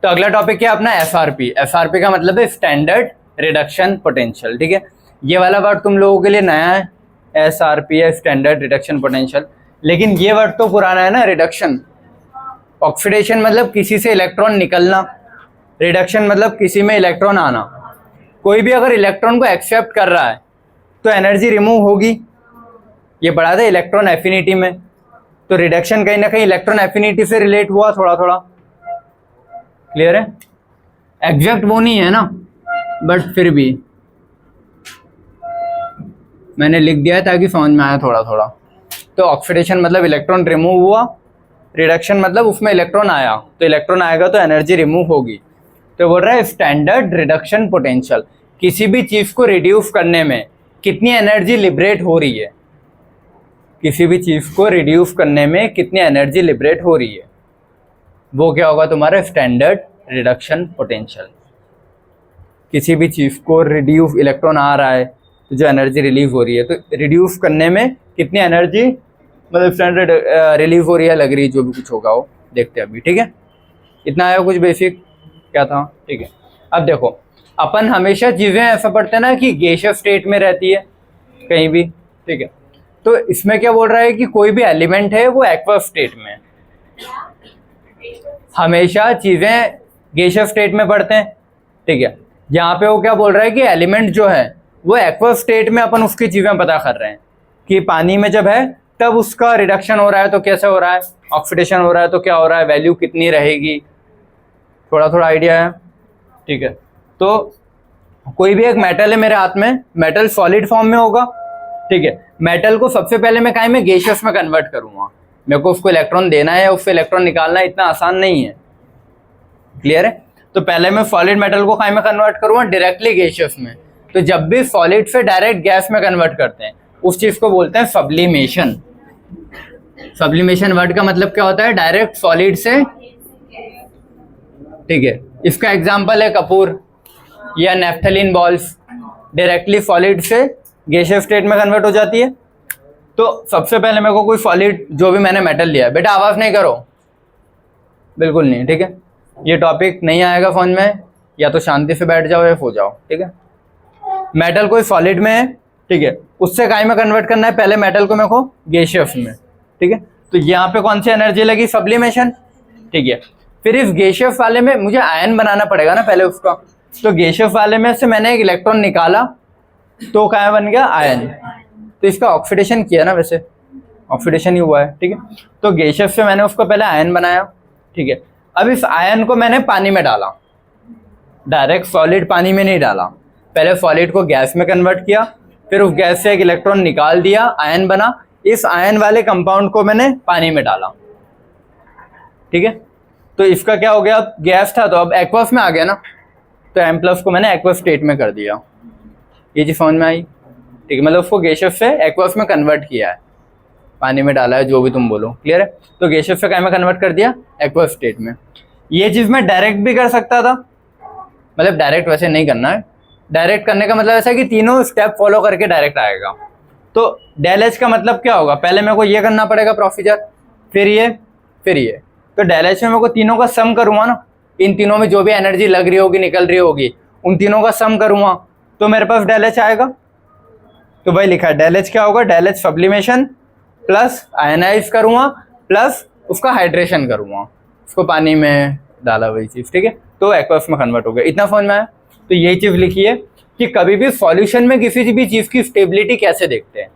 तो अगला टॉपिक क्या अपना एसआरपी। एसआरपी का मतलब है स्टैंडर्ड रिडक्शन पोटेंशियल, ठीक है। ये वाला वर्ड तुम लोगों के लिए नया है, एसआरपी है स्टैंडर्ड रिडक्शन पोटेंशियल, लेकिन ये वर्ड तो पुराना है ना, रिडक्शन। ऑक्सीडेशन मतलब किसी से इलेक्ट्रॉन निकलना, रिडक्शन मतलब किसी में इलेक्ट्रॉन आना। कोई भी अगर इलेक्ट्रॉन को एक्सेप्ट कर रहा है तो एनर्जी रिमूव होगी, ये पढ़ा था इलेक्ट्रॉन एफिनिटी में। तो रिडक्शन कहीं ना कहीं इलेक्ट्रॉन एफिनिटी से रिलेट हुआ थोड़ा थोड़ा, क्लियर है। एग्जैक्ट वो नहीं है ना, बट फिर भी मैंने लिख दिया है ताकि समझ में आया थोड़ा थोड़ा। तो ऑक्सीडेशन मतलब इलेक्ट्रॉन रिमूव हुआ, रिडक्शन मतलब उसमें इलेक्ट्रॉन आया, तो इलेक्ट्रॉन आएगा तो एनर्जी रिमूव होगी। तो बोल रहा है स्टैंडर्ड रिडक्शन पोटेंशियल, किसी भी चीज को रिड्यूस करने में कितनी एनर्जी लिबरेट हो रही है, किसी भी चीज को रिड्यूस करने में कितनी एनर्जी लिबरेट हो रही है, वो क्या होगा तुम्हारा स्टैंडर्ड रिडक्शन पोटेंशियल। किसी भी चीज को रिड्यूस, इलेक्ट्रॉन आ रहा है तो जो एनर्जी रिलीव हो रही है, तो रिड्यूस करने में कितनी एनर्जी मतलब स्टैंडर्ड रिलीव हो रही है, लग रही है, जो भी कुछ होगा वो देखते हैं अभी, ठीक है। इतना आया कुछ बेसिक क्या था, ठीक है। अब देखो अपन हमेशा चीजें ऐसा पढ़ते हैं ना कि गैसियस स्टेट में रहती है कहीं भी, ठीक है। तो इसमें क्या बोल रहा है कि कोई भी एलिमेंट है वो एक्वस स्टेट में है। हमेशा चीजें गैसियस स्टेट में पढ़ते हैं, ठीक है। यहाँ पे वो क्या बोल रहा है कि एलिमेंट जो है वो एक्वस स्टेट में अपन उसकी चीजें पता कर रहे हैं कि पानी में जब है तब उसका रिडक्शन हो रहा है तो कैसे हो रहा है, ऑक्सीडेशन हो रहा है तो क्या हो रहा है, वैल्यू कितनी रहेगी, थोड़ा थोड़ा आइडिया है, ठीक है। तो कोई भी एक मेटल है मेरे हाथ में, मेटल सॉलिड फॉर्म में होगा, ठीक है। मेटल को सबसे पहले मैं काहे में गैसियस में कन्वर्ट करूंगा, मेरे को उसको इलेक्ट्रॉन देना है, उससे इलेक्ट्रॉन निकालना इतना आसान नहीं है, क्लियर है। तो पहले मैं सॉलिड मेटल को काहे में कन्वर्ट करूंगा, डायरेक्टली गैसियस में। तो जब भी सॉलिड से डायरेक्ट गैस में कन्वर्ट करते हैं उस चीज को बोलते हैं सब्लिमेशन। सब्लिमेशन वर्ड का मतलब क्या होता है, डायरेक्ट सॉलिड से, ठीक है। इसका एग्जांपल है कपूर या नेफ्थलीन बॉल्स, डायरेक्टली सॉलिड से गैसियस स्टेट में कन्वर्ट हो जाती है। तो सबसे पहले मेरे को कोई सॉलिड जो भी मैंने मेटल लिया है, बेटा आवाज नहीं करो, बिल्कुल नहीं, ठीक है। ये टॉपिक नहीं आएगा फोन में, या तो शांति से बैठ जाओ या सो जाओ, ठीक है। मेटल कोई सॉलिड में है, ठीक है, उससे काय में कन्वर्ट करना है, पहले मेटल को मेरे को गैसियस में, ठीक है। तो यहाँ पे कौन सी एनर्जी लगी, सब्लिमेशन, ठीक है। फिर इस गैसियस वाले में मुझे आयन बनाना पड़ेगा ना पहले उसका, तो गैसियस वाले में से मैंने एक इलेक्ट्रॉन निकाला तो क्या बन गया, आयन। तो इसका ऑक्सीडेशन किया ना, वैसे ऑक्सीडेशन ही हुआ है, ठीक है। तो गैसियस से मैंने उसको पहले आयन बनाया, ठीक है। अब इस आयन को मैंने पानी में डाला, डायरेक्ट सॉलिड पानी में नहीं डाला, पहले सॉलिड को गैस में कन्वर्ट किया, फिर उस गैस से एक इलेक्ट्रॉन निकाल दिया, आयन बना, इस आयन वाले कंपाउंड को मैंने पानी में डाला, ठीक है। तो इसका क्या हो गया, गैस था तो अब एक्वस में आ गया ना, तो M+ को मैंने एक्वस स्टेट में कर दिया, ये चीज समझ में आई, ठीक है। मतलब उसको गैसियस से एक्वस में कन्वर्ट किया है, पानी में डाला है, जो भी तुम बोलो, क्लियर है। तो गैसियस से क्या में कन्वर्ट कर दिया, एक्वस स्टेट में। ये चीज मैं डायरेक्ट भी कर सकता था, मतलब डायरेक्ट वैसे नहीं करना है, डायरेक्ट करने का मतलब ऐसा है कि तीनों स्टेप फॉलो करके डायरेक्ट आएगा। तो डेल एच का मतलब क्या होगा, पहले मेरे को ये करना पड़ेगा प्रोसीजर, फिर ये, फिर ये। तो डेल एच में मेरे को तीनों का सम करूंगा ना, इन तीनों में जो भी एनर्जी लग रही होगी, निकल रही होगी, उन तीनों का सम करूंगा तो मेरे पास डेल एच आएगा। तो भाई लिखा है डेल एच क्या होगा, del H sublimation plus ionize करूंगा प्लस उसका हाइड्रेशन करूंगा, उसको पानी में डाला वही चीज, ठीक है। तो एक्वस में कन्वर्ट हो गया, इतना समझ में आया। तो यही चीज लिखी है कि कभी भी सॉल्यूशन में किसी भी चीज की स्टेबिलिटी कैसे देखते हैं।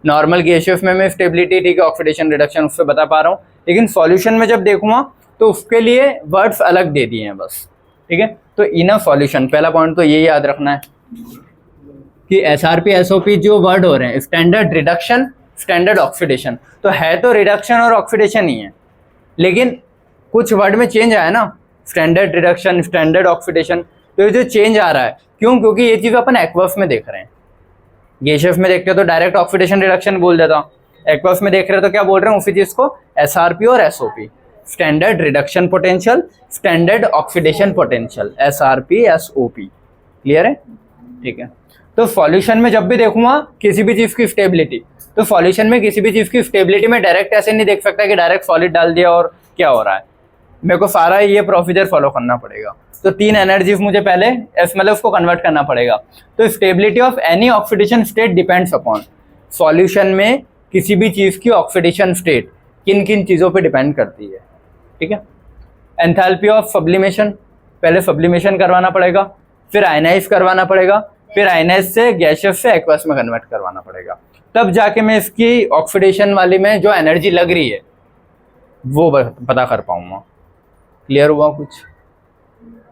नॉर्मल गैसियस में स्टेबिलिटी, ठीक है, ऑक्सीडेशन रिडक्शन उससे बता पा रहा हूँ, लेकिन सॉल्यूशन में जब देखूंगा तो उसके लिए वर्ड्स अलग दे दिए हैं बस, ठीक है। तो इन सॉल्यूशन, पहला पॉइंट तो ये याद रखना है कि एसआरपी एसओपी जो वर्ड हो रहे हैं, स्टैंडर्ड रिडक्शन, स्टैंडर्ड ऑक्सीडेशन, तो है तो रिडक्शन और ऑक्सीडेशन ही है, लेकिन कुछ वर्ड में चेंज आया ना, स्टैंडर्ड रिडक्शन, स्टैंडर्ड ऑक्सीडेशन। तो ये जो चेंज आ रहा है क्यों, क्योंकि ये चीज अपन एक्वस में देख रहे हैं। गैसियस में देखते हो तो डायरेक्ट ऑक्सीडेशन रिडक्शन बोल देता हूँ, एक्वस में देख रहे हो तो क्या बोल रहे हैं उसी चीज को, एसआरपी और SOP, standard reduction potential, standard oxidation potential, SRP SOP, clear है, ठीक है। तो सॉल्यूशन में जब भी देखूंगा किसी भी चीज की स्टेबिलिटी, तो सॉल्यूशन में किसी भी चीज की स्टेबिलिटी में डायरेक्ट ऐसे नहीं देख सकता कि डायरेक्ट सॉलिड डाल दिया और क्या हो रहा है, मेरे को सारा ये प्रोसीजर फॉलो करना पड़ेगा। तो 3 एनर्जीज मुझे पहले मतलब उसको कन्वर्ट करना पड़ेगा। तो stability of any oxidation state depends upon, solution में किसी भी चीज़ की ऑक्सीडेशन स्टेट किन किन चीज़ों पे डिपेंड करती है, ठीक है। एंथैल्पी ऑफ सब्लिमेशन, पहले सब्लिमेशन करवाना पड़ेगा, फिर आयनाइज करवाना पड़ेगा, फिर आयनाइज से गैसियस से एक्वस में कन्वर्ट करवाना पड़ेगा, तब जाके मैं इसकी ऑक्सीडेशन वाली में जो एनर्जी लग रही है वो पता कर पाऊंगा। क्लियर हुआ कुछ,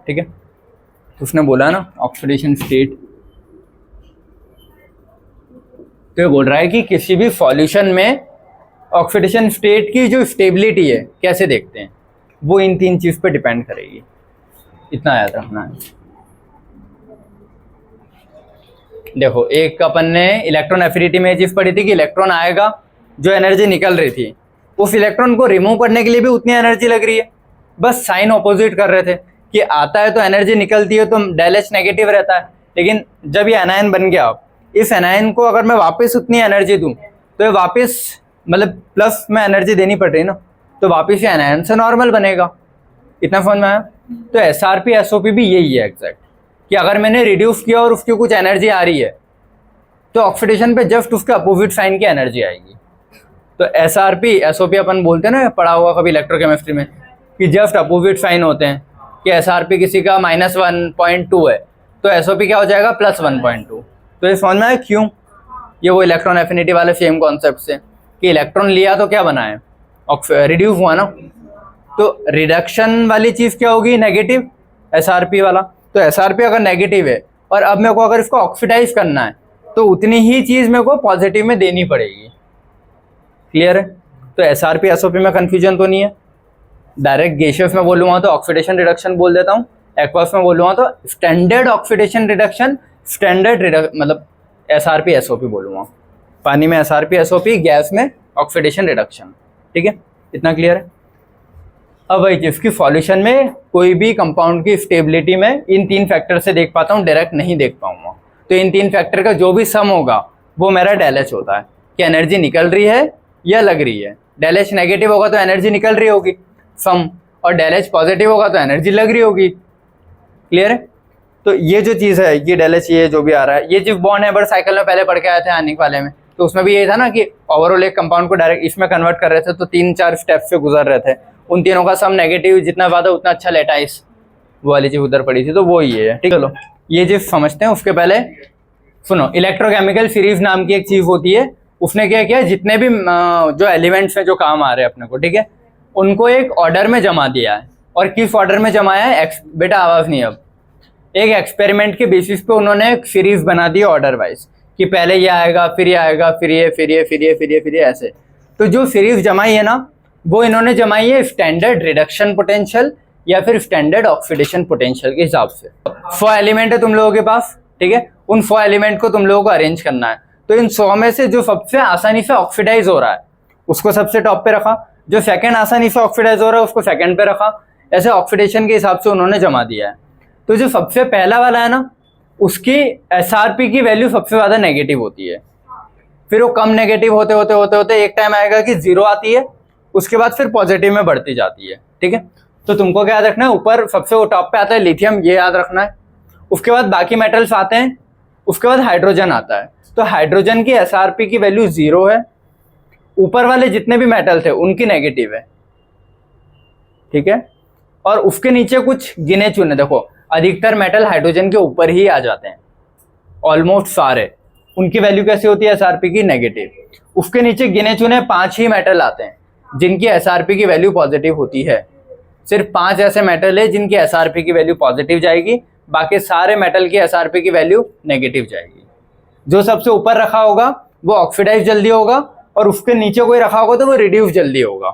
ठीक है। तो उसने बोला ना ऑक्सीडेशन स्टेट, तो ये बोल रहा है कि किसी भी सॉल्यूशन में ऑक्सीडेशन स्टेट की जो स्टेबिलिटी है कैसे देखते हैं, वो इन 3 चीज पे डिपेंड करेगी। इतना याद रखना है। देखो, एक अपन ने इलेक्ट्रॉन एफिनिटी में ये चीज पढ़ी थी कि इलेक्ट्रॉन आएगा, जो एनर्जी निकल रही थी उस इलेक्ट्रॉन को रिमूव करने के लिए भी उतनी एनर्जी लग रही है, बस साइन ऑपोजिट कर रहे थे कि आता है तो एनर्जी निकलती है तो डेल एच नेगेटिव रहता है। लेकिन जब ये एनायन बन गया, इस एनायन को अगर मैं वापस उतनी एनर्जी दूं तो ये वापस मतलब प्लस में एनर्जी देनी पड़ रही ना, तो वापस ये एनायन से नॉर्मल बनेगा। इतना समझ में आया। तो एसआरपी एसओपी भी यही है एग्जैक्ट, कि अगर मैंने रिड्यूस किया और उसकी कुछ एनर्जी आ रही है तो ऑक्सीडेशन पे जस्ट उसके अपोजिट साइन की एनर्जी आएगी। तो एसआरपी एसओपी अपन बोलते हैं ना, पढ़ा हुआ कभी इलेक्ट्रोकेमिस्ट्री में, कि जस्ट अपोजिट साइन होते हैं, कि एसआरपी किसी का -1.2 है तो एसओपी क्या हो जाएगा +1.2। तो ये समझ में आया क्यों, ये वो इलेक्ट्रॉन एफिनिटी वाले सेम कॉन्सेप्ट से कि इलेक्ट्रॉन लिया तो क्या बना है, रिड्यूस हुआ ना। तो रिडक्शन वाली चीज़ क्या होगी, नेगेटिव, एसआरपी वाला। तो एसआरपी अगर नेगेटिव है और अब मेरे को अगर इसको ऑक्सीडाइज करना है तो उतनी ही चीज़ मेरे को पॉजिटिव में देनी पड़ेगी। क्लियर है। तो एसआरपी एसओपी में कन्फ्यूजन तो नहीं है। डायरेक्ट गैसियस में बोलूँगा तो ऑक्सीडेशन रिडक्शन बोल देता हूँ, एक्वस में बोलूँगा तो स्टैंडर्ड ऑक्सीडेशन रिडक्शन, स्टैंडर्ड मतलब एसआरपी एसओपी बोलूँगा। पानी में एसआरपी एसओपी, गैस में ऑक्सीडेशन रिडक्शन, ठीक है। इतना क्लियर है। अब वही जिसकी सॉल्यूशन में कोई भी कंपाउंड की स्टेबिलिटी में इन 3 फैक्टर से देख पाता हूँ, डायरेक्ट नहीं देख पाऊंगा। तो इन 3 फैक्टर का जो भी सम होगा वो मेरा डेल एच होता है, कि एनर्जी निकल रही है या लग रही है। डेल एच नेगेटिव होगा तो एनर्जी निकल रही होगी सम, और डेल एच पॉजिटिव होगा तो एनर्जी लग रही होगी। क्लियर है। तो ये जो चीज़ है, ये डेल एच, ये जो भी आ रहा है, ये जो बॉन्ड है बट साइकिल में पहले पढ़ के आए थे आनिक वाले में, तो उसमें भी ये था ना कि ओवरऑल एक कंपाउंड को डायरेक्ट इसमें कन्वर्ट कर रहे थे तो 3-4 स्टेप्स से गुजर रहे थे, उन तीनों का सम नेगेटिव जितना ज़्यादा उतना अच्छा लेटाइस, वो वाली चीज़ उधर पड़ी थी। तो वो ये है, ठीक है। चलो ये चीज़ समझते हैं। उसके पहले सुनो, इलेक्ट्रोकेमिकल सीरीज नाम की एक चीज़ होती है, उसने क्या किया, जितने भी जो एलिमेंट्स हैं जो काम आ रहे हैं अपने को, ठीक है, उनको एक ऑर्डर में जमा दिया है। और किस ऑर्डर में जमाया है, बेटा आवाज़ नहीं, अब एक एक्सपेरिमेंट के बेसिस पे उन्होंने एक सीरीज बना दी ऑर्डर वाइज, कि पहले ये आएगा, फिर ये आएगा, फिर ये, फिर ये, फिर ये, फिर ये, फिर ये, ऐसे। तो जो सीरीज जमाई है ना, वो इन्होंने जमाई है स्टैंडर्ड रिडक्शन पोटेंशियल या फिर स्टैंडर्ड ऑक्सीडेशन पोटेंशियल के हिसाब से। 100 एलिमेंट है तुम लोगों के पास, ठीक है, उन 100 एलिमेंट को तुम लोगों को अरेंज करना है। तो इन 100 में से जो सबसे आसानी से ऑक्सीडाइज हो रहा है उसको सबसे टॉप पे रखा, जो सेकंड आसानी से ऑक्सीडाइज हो रहा है उसको सेकंड पे रखा, ऐसे ऑक्सीडेशन के हिसाब से उन्होंने जमा दिया है। तो जो सबसे पहला वाला है ना, उसकी एसआरपी की वैल्यू सबसे ज्यादा नेगेटिव होती है, फिर वो कम नेगेटिव होते होते होते होते एक टाइम आएगा कि 0 आती है, उसके बाद फिर पॉजिटिव में बढ़ती जाती है, ठीक है। तो तुमको क्या याद रखना है, ऊपर सबसे वो टॉप पे आता है लिथियम, ये याद रखना है। उसके बाद बाकी मेटल्स आते हैं, उसके बाद हाइड्रोजन आता है। तो हाइड्रोजन की एसआरपी की वैल्यू 0 है, ऊपर वाले जितने भी मेटल थे उनकी नेगेटिव है, ठीक है। और उसके नीचे कुछ गिने चुने, देखो अधिकतर मेटल हाइड्रोजन के ऊपर ही आ जाते हैं, ऑलमोस्ट सारे, उनकी वैल्यू कैसी होती है एसआरपी की, नेगेटिव। उसके नीचे गिने चुने 5 ही मेटल आते हैं जिनकी एसआरपी की वैल्यू पॉजिटिव होती है। सिर्फ 5 ऐसे मेटल है जिनकी एसआरपी की वैल्यू पॉजिटिव जाएगी, बाकी सारे मेटल की एसआरपी की वैल्यू नेगेटिव जाएगी। जो सबसे ऊपर रखा होगा वो ऑक्सीडाइज जल्दी होगा, और उसके नीचे कोई रखा होगा तो वो रिड्यूस जल्दी होगा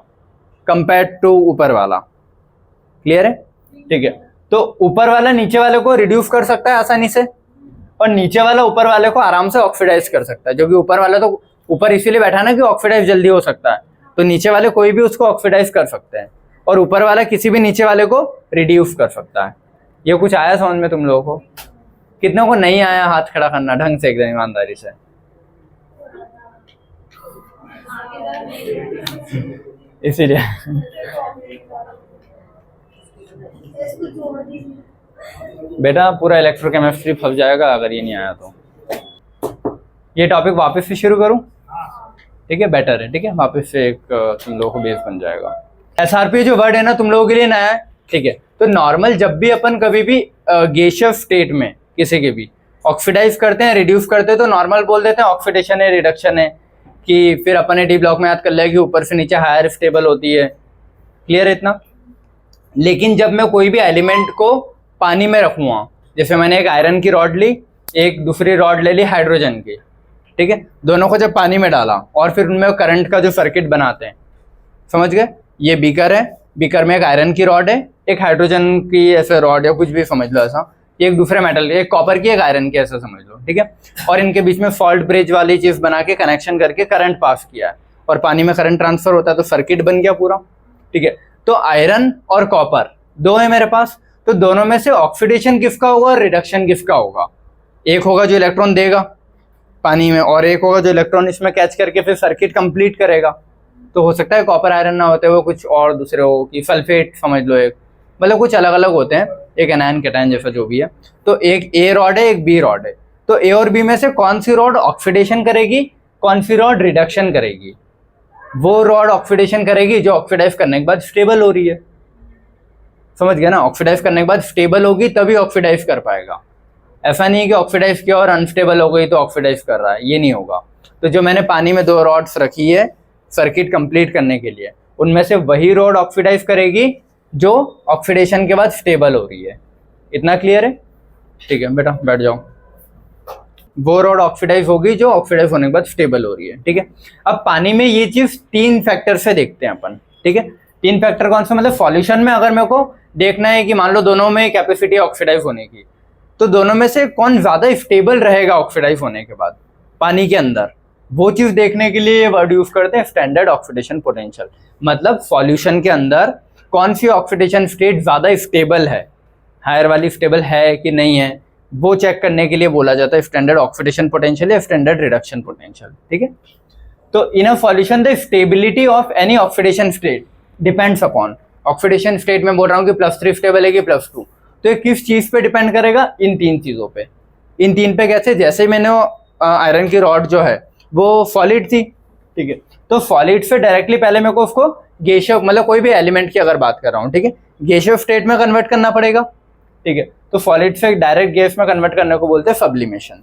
कंपेयर टू ऊपर वाला। क्लियर है, ठीक है। तो ऊपर वाला नीचे वाले को रिड्यूस कर सकता है आसानी से, और नीचे वाला ऊपर वाले को आराम से ऑक्सीडाइज कर सकता है, जो कि ऊपर वाला तो ऊपर इसीलिए बैठा ना कि ऑक्सीडाइज जल्दी हो सकता है, तो नीचे वाले कोई भी उसको ऑक्सीडाइज कर सकते हैं, और ऊपर वाला किसी भी नीचे वाले को रिड्यूस कर सकता है। ये कुछ आया समझ में तुम लोगों को? कितनों को नहीं आया हाथ खड़ा करना ढंग से, एकदम ईमानदारी से। इसीलिए बेटा पूरा इलेक्ट्रोकेमिस्ट्री फंस जाएगा अगर ये नहीं आया तो। ये टॉपिक वापस से शुरू करूं? ठीक है, बेटर है। ठीक है, वापस से एक तुम लोगों को बेस बन जाएगा। एसआरपी जो वर्ड है ना तुम लोगों के लिए नया है। ठीक है, तो नॉर्मल जब भी अपन कभी भी गैसियस स्टेट में किसी के भी ऑक्सीडाइज करते हैं, रिड्यूस करते हैं, तो नॉर्मल बोल देते हैं ऑक्सीडेशन है, रिडक्शन है। कि फिर अपन ने डी ब्लॉक में याद कर लिया कि ऊपर से नीचे हायर स्टेबल होती है। क्लियर है इतना? लेकिन जब मैं कोई भी एलिमेंट को पानी में रखूँगा, जैसे मैंने एक आयरन की रॉड ली, एक दूसरी रॉड ले ली हाइड्रोजन की, ठीक है, दोनों को जब पानी में डाला और फिर उनमें करंट का जो सर्किट बनाते हैं, समझ गए? ये बीकर है, बीकर में एक आयरन की रॉड है, एक हाइड्रोजन की ऐसे रॉड या कुछ भी समझ लो ऐसा, एक दूसरे मेटल, एक कॉपर की एक आयरन की ऐसा समझ लो। ठीक है, और इनके बीच में फॉल्ट ब्रिज वाली चीज बना के कनेक्शन करके करंट पास किया है और पानी में करंट ट्रांसफर होता है तो सर्किट बन गया पूरा। ठीक है, तो आयरन और कॉपर दो है मेरे पास, तो दोनों में से ऑक्सीडेशन किसका होगा और रिडक्शन किसका होगा? एक होगा जो इलेक्ट्रॉन देगा पानी में और एक होगा जो इलेक्ट्रॉन इसमें कैच करके फिर सर्किट कंप्लीट करेगा। तो हो सकता है कॉपर आयरन ना होते हुए कुछ और दूसरे हो, कि सल्फेट समझ लो, एक मतलब कुछ अलग अलग होते हैं, एक एनायन कैटायन जैसा जो भी है। तो एक ए रॉड है, एक बी रॉड है, तो ए और बी में से कौन सी रॉड ऑक्सीडेशन करेगी, कौन सी रॉड रिडक्शन करेगी? वो रॉड ऑक्सीडेशन करेगी जो ऑक्सीडाइज करने के बाद स्टेबल हो रही है। समझ गया ना? ऑक्सीडाइज करने के बाद स्टेबल होगी तभी ऑक्सीडाइज कर पाएगा। ऐसा नहीं है कि ऑक्सीडाइज किया और अनस्टेबल हो गई तो ऑक्सीडाइज कर रहा है, ये नहीं होगा। तो जो मैंने पानी में दो रॉड्स रखी है सर्किट कंप्लीट करने के लिए, उनमें से वही रॉड ऑक्सीडाइज करेगी जो ऑक्सीडेशन के बाद स्टेबल हो रही है। इतना क्लियर है? ठीक है बेटा, बैठ जाओ। वो रॉड ऑक्सीडाइज होगी जो ऑक्सीडाइज होने के बाद स्टेबल हो रही है। ठीक है, अब पानी में ये चीज तीन फैक्टर से देखते हैं अपन। ठीक है, तीन फैक्टर कौन सा? मतलब सॉल्यूशन में अगर मेरे को देखना है कि मान लो दोनों में कैपेसिटी ऑक्सीडाइज होने की, तो दोनों में से कौन ज्यादा स्टेबल रहेगा ऑक्सीडाइज होने के बाद पानी के अंदर, वो चीज देखने के लिए ये वर्ड यूज करते हैं स्टैंडर्ड ऑक्सीडेशन पोटेंशियल। मतलब सॉल्यूशन के अंदर कौन सी ऑक्सीडेशन स्टेट ज्यादा स्टेबल है, हायर वाली स्टेबल है कि नहीं है, वो चेक करने के लिए बोला जाता है स्टैंडर्ड ऑक्सीडेशन पोटेंशियल या स्टैंडर्ड रिडक्शन पोटेंशियल। ठीक है, तो in a solution the stability of any oxidation state depends upon, oxidation state में बोल रहा हूँ कि +3 स्टेबल है कि +2, तो ये किस चीज पे डिपेंड करेगा? इन तीन चीजों पे। इन तीन पे कैसे? जैसे मैंने आयरन की रॉड जो है वो सॉलिड थी, ठीक है, तो सॉलिड से डायरेक्टली पहले मेरे को उसको गैसीय, मतलब कोई भी एलिमेंट की अगर बात कर रहा हूँ, ठीक है, गैसीय स्टेट में कन्वर्ट करना पड़ेगा। ठीक है, तो सॉलिड से डायरेक्ट गैस में कन्वर्ट करने को बोलते हैं सब्लिमेशन।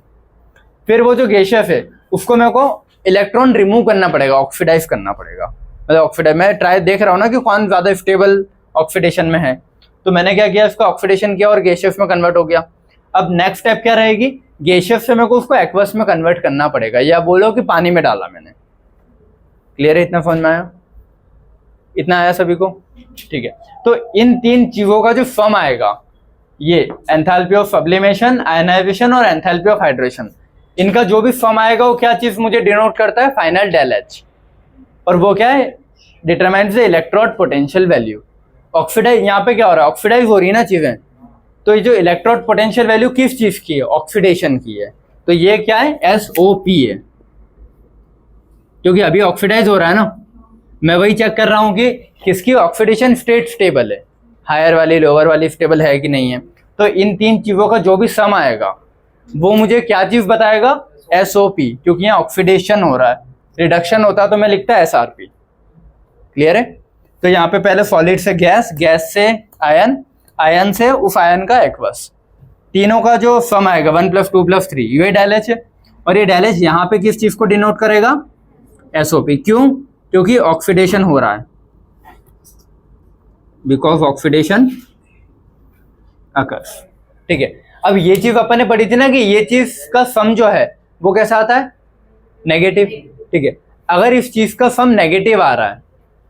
फिर वो जो गैसियस है उसको मेरे को इलेक्ट्रॉन रिमूव करना पड़ेगा, ऑक्सीडाइज करना पड़ेगा। मतलब ऑक्सीडाइज मैं ट्राई देख रहा हूँ ना कि कौन ज्यादा स्टेबल ऑक्सीडेशन में है, तो मैंने क्या किया, इसका ऑक्सीडेशन किया और गैसियस में कन्वर्ट हो गया। अब नेक्स्ट स्टेप क्या रहेगी? गैसियस से मेरे को उसको एक्वस में कन्वर्ट करना पड़ेगा, या बोलो कि पानी में डाला मैंने। क्लियर है? इतना समझ में आया? इतना आया सभी को? ठीक है, तो इन तीन चीजों का जो सम आएगा, ये एंथैल्पी ऑफ सब्लिमेशन, आयनाइजेशन और एंथैल्पी ऑफ हाइड्रेशन, इनका जो भी सम आएगा वो क्या चीज मुझे डिनोट करता है? Final del H. और वो क्या है? Determines the electrode potential value. Oxidize, यहाँ पे क्या हो रहा है? ऑक्सीडाइज हो रही है ना चीजें, तो ये जो इलेक्ट्रोड पोटेंशियल वैल्यू किस चीज की है? ऑक्सीडेशन की है। तो ये क्या है? SOP है, क्योंकि अभी ऑक्सीडाइज हो रहा है ना। मैं वही चेक कर रहा हूं कि किसकी ऑक्सीडेशन स्टेट स्टेबल है, हायर वाली लोअर वाली स्टेबल है कि नहीं है। तो इन तीन चीजों का जो भी सम आएगा वो मुझे क्या चीज बताएगा? SOP, क्योंकि यहाँ ऑक्सीडेशन हो रहा है। रिडक्शन होता तो मैं लिखता SRP। क्लियर है? तो यहाँ पे पहले सॉलिड से गैस, गैस से आयन, आयन से उस आयन का एक्वस, तीनों का जो सम आएगा 1 + 2 + 3, ये डेल एच है। और ये डेल एच यहाँ पे किस चीज को डिनोट करेगा? SOP। क्यों? क्योंकि ऑक्सीडेशन हो रहा है, बिकॉज ऑक्सीडेशन अकर्स। ठीक है, अब ये चीज अपन ने पढ़ी थी ना कि ये चीज का सम जो है वो कैसा आता है? नेगेटिव। ठीक है, अगर इस चीज का सम नेगेटिव आ रहा है,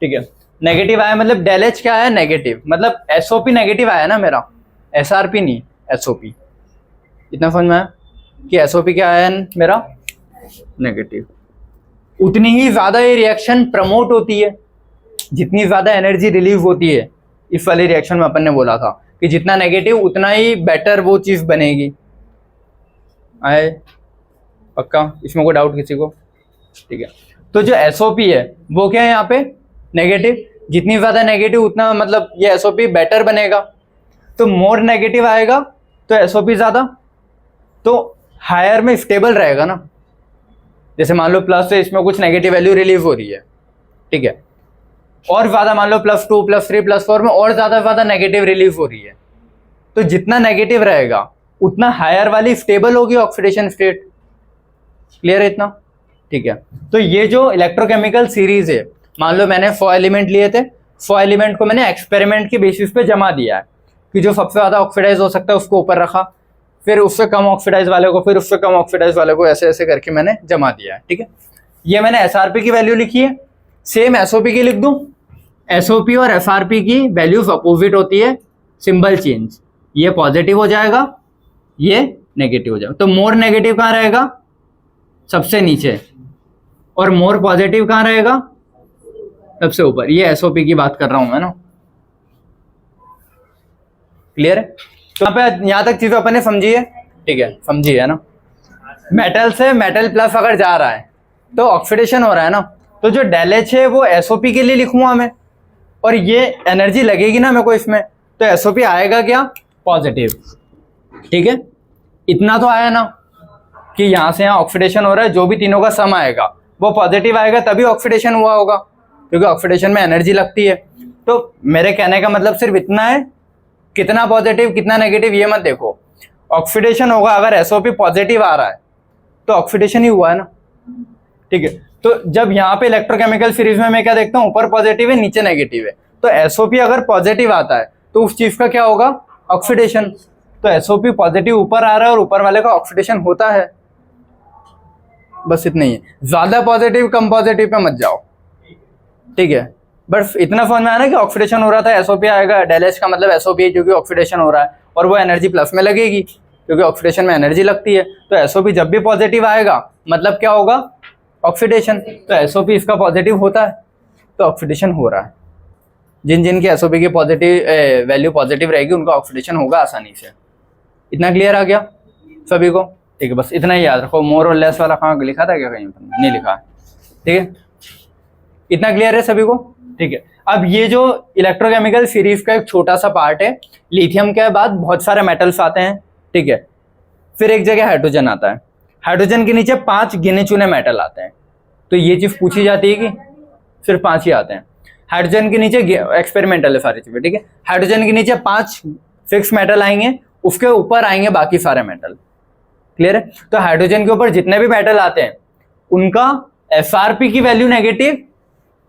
ठीक है, नेगेटिव आया मतलब डेल एच क्या है? नेगेटिव, मतलब SOP नेगेटिव आया ना मेरा, SRP नहीं, SOP। इतना समझ में आया कि SOP क्या आया मेरा? नेगेटिव। उतनी ही ज्यादा ये रिएक्शन प्रमोट होती है, जितनी ज्यादा एनर्जी रिलीज होती है। इस वाले रिएक्शन में अपन ने बोला था कि जितना नेगेटिव उतना ही बेटर वो चीज बनेगी। आए पक्का? इसमें कोई डाउट किसी को? ठीक है, तो जो SOP है वो क्या है यहाँ पे? नेगेटिव। जितनी ज्यादा नेगेटिव उतना मतलब ये SOP बेटर बनेगा। तो मोर नेगेटिव आएगा तो एसओपी ज्यादा, तो हायर में स्टेबल रहेगा ना। जैसे मान लो प्लस है, इसमें कुछ नेगेटिव वैल्यू रिलीव हो रही है, ठीक है, और ज्यादा मान लो +2 +3 +4 में और ज्यादा नेगेटिव रिलीव हो रही है, तो जितना नेगेटिव रहेगा उतना हायर वाली स्टेबल होगी ऑक्सीडेशन स्टेट। क्लियर है इतना? ठीक है। तो ये जो इलेक्ट्रोकेमिकल सीरीज है, मान लो मैंने 4 एलिमेंट लिए थे, 4 एलिमेंट को मैंने एक्सपेरिमेंट की बेसिस पे जमा दिया है कि जो सबसे ज्यादा ऑक्सीडाइज हो सकता है उसको ऊपर रखा, फिर उससे कम ऑक्सीडाइज वाले को, फिर उससे कम ऑक्सीडाइज वाले को, ऐसे ऐसे करके मैंने जमा दिया है। ठीक है, ये मैंने एसआरपी की वैल्यू लिखी है। सेम एसओपी की लिख दूं, एसओपी और एफआरपी की वैल्यूज अपोजिट होती है, सिंबल चेंज, ये पॉजिटिव हो जाएगा, ये नेगेटिव हो जाएगा। तो मोर नेगेटिव कहाँ रहेगा? सबसे नीचे, और मोर पॉजिटिव कहाँ रहेगा? सबसे ऊपर। ये एसओपी की बात कर रहा हूं मैं ना। क्लियर है? तो यहां तक चीजें अपन ने समझी है, ठीक है, समझी है ना। मेटल से मेटल प्लस अगर जा रहा है तो ऑक्सीडेशन हो रहा है ना, तो जो डेल एच है वो एसओपी के लिए लिखूंगा मैं, और ये एनर्जी लगेगी ना मेरे को इसमें, तो एसओपी आएगा क्या? पॉजिटिव। ठीक है, इतना तो आया ना कि यहां से यहां ऑक्सीडेशन हो रहा है, जो भी तीनों का सम आएगा वो पॉजिटिव आएगा, तभी ऑक्सीडेशन हुआ होगा, क्योंकि ऑक्सीडेशन में एनर्जी लगती है। तो मेरे कहने का मतलब सिर्फ इतना है, कितना पॉजिटिव कितना नेगेटिव ये मत देखो, ऑक्सीडेशन होगा। अगर एसओपी पॉजिटिव आ रहा है तो ऑक्सीडेशन ही हुआ है ना। ठीक है, तो जब यहाँ पे इलेक्ट्रोकेमिकल सीरीज में मैं क्या देखता हूँ, ऊपर पॉजिटिव है नीचे नेगेटिव है, तो एसओपी अगर पॉजिटिव आता है तो उस चीज का क्या होगा? ऑक्सीडेशन। तो एसओपी पॉजिटिव ऊपर आ रहा है और ऊपर वाले का ऑक्सीडेशन होता है, बस इतना ही है। ज्यादा पॉजिटिव कम पॉजिटिव पे मत जाओ, ठीक है, बस इतना समझ में आना कि ऑक्सीडेशन हो रहा था, एसओपी आएगा, डेल एच का मतलब एसओपी है क्योंकि ऑक्सीडेशन हो रहा है, और वो एनर्जी प्लस में लगेगी क्योंकि ऑक्सीडेशन में एनर्जी लगती है। तो एसओपी जब भी पॉजिटिव आएगा मतलब क्या होगा? ऑक्सीडेशन। तो एसओपी इसका पॉजिटिव होता है तो ऑक्सीडेशन हो रहा है। जिन जिन की एसओपी की पॉजिटिव वैल्यू पॉजिटिव रहेगी उनका ऑक्सीडेशन होगा आसानी से। इतना क्लियर आ गया सभी को? ठीक है, बस इतना ही याद रखो। मोर और लेस वाला कहाँ लिखा था क्या? कहीं पर नहीं लिखा है। ठीक है, इतना क्लियर है सभी को? ठीक है, अब ये जो इलेक्ट्रोकेमिकल सीरीज का एक छोटा सा पार्ट है, लिथियम के बाद बहुत सारे मेटल्स आते हैं, ठीक है, फिर एक जगह हाइड्रोजन आता है, हाइड्रोजन के नीचे 5 गिने चुने मेटल आते हैं। तो ये चीज पूछी जाती है कि सिर्फ 5 ही आते हैं। हाइड्रोजन के नीचे एक्सपेरिमेंटल है सारी चीजें, ठीक है, हाइड्रोजन के नीचे 5 फिक्स मेटल आएंगे, उसके ऊपर आएंगे बाकी सारे मेटल। क्लियर है? तो हाइड्रोजन के ऊपर जितने भी मेटल आते हैं उनका एसआरपी की वैल्यू नेगेटिव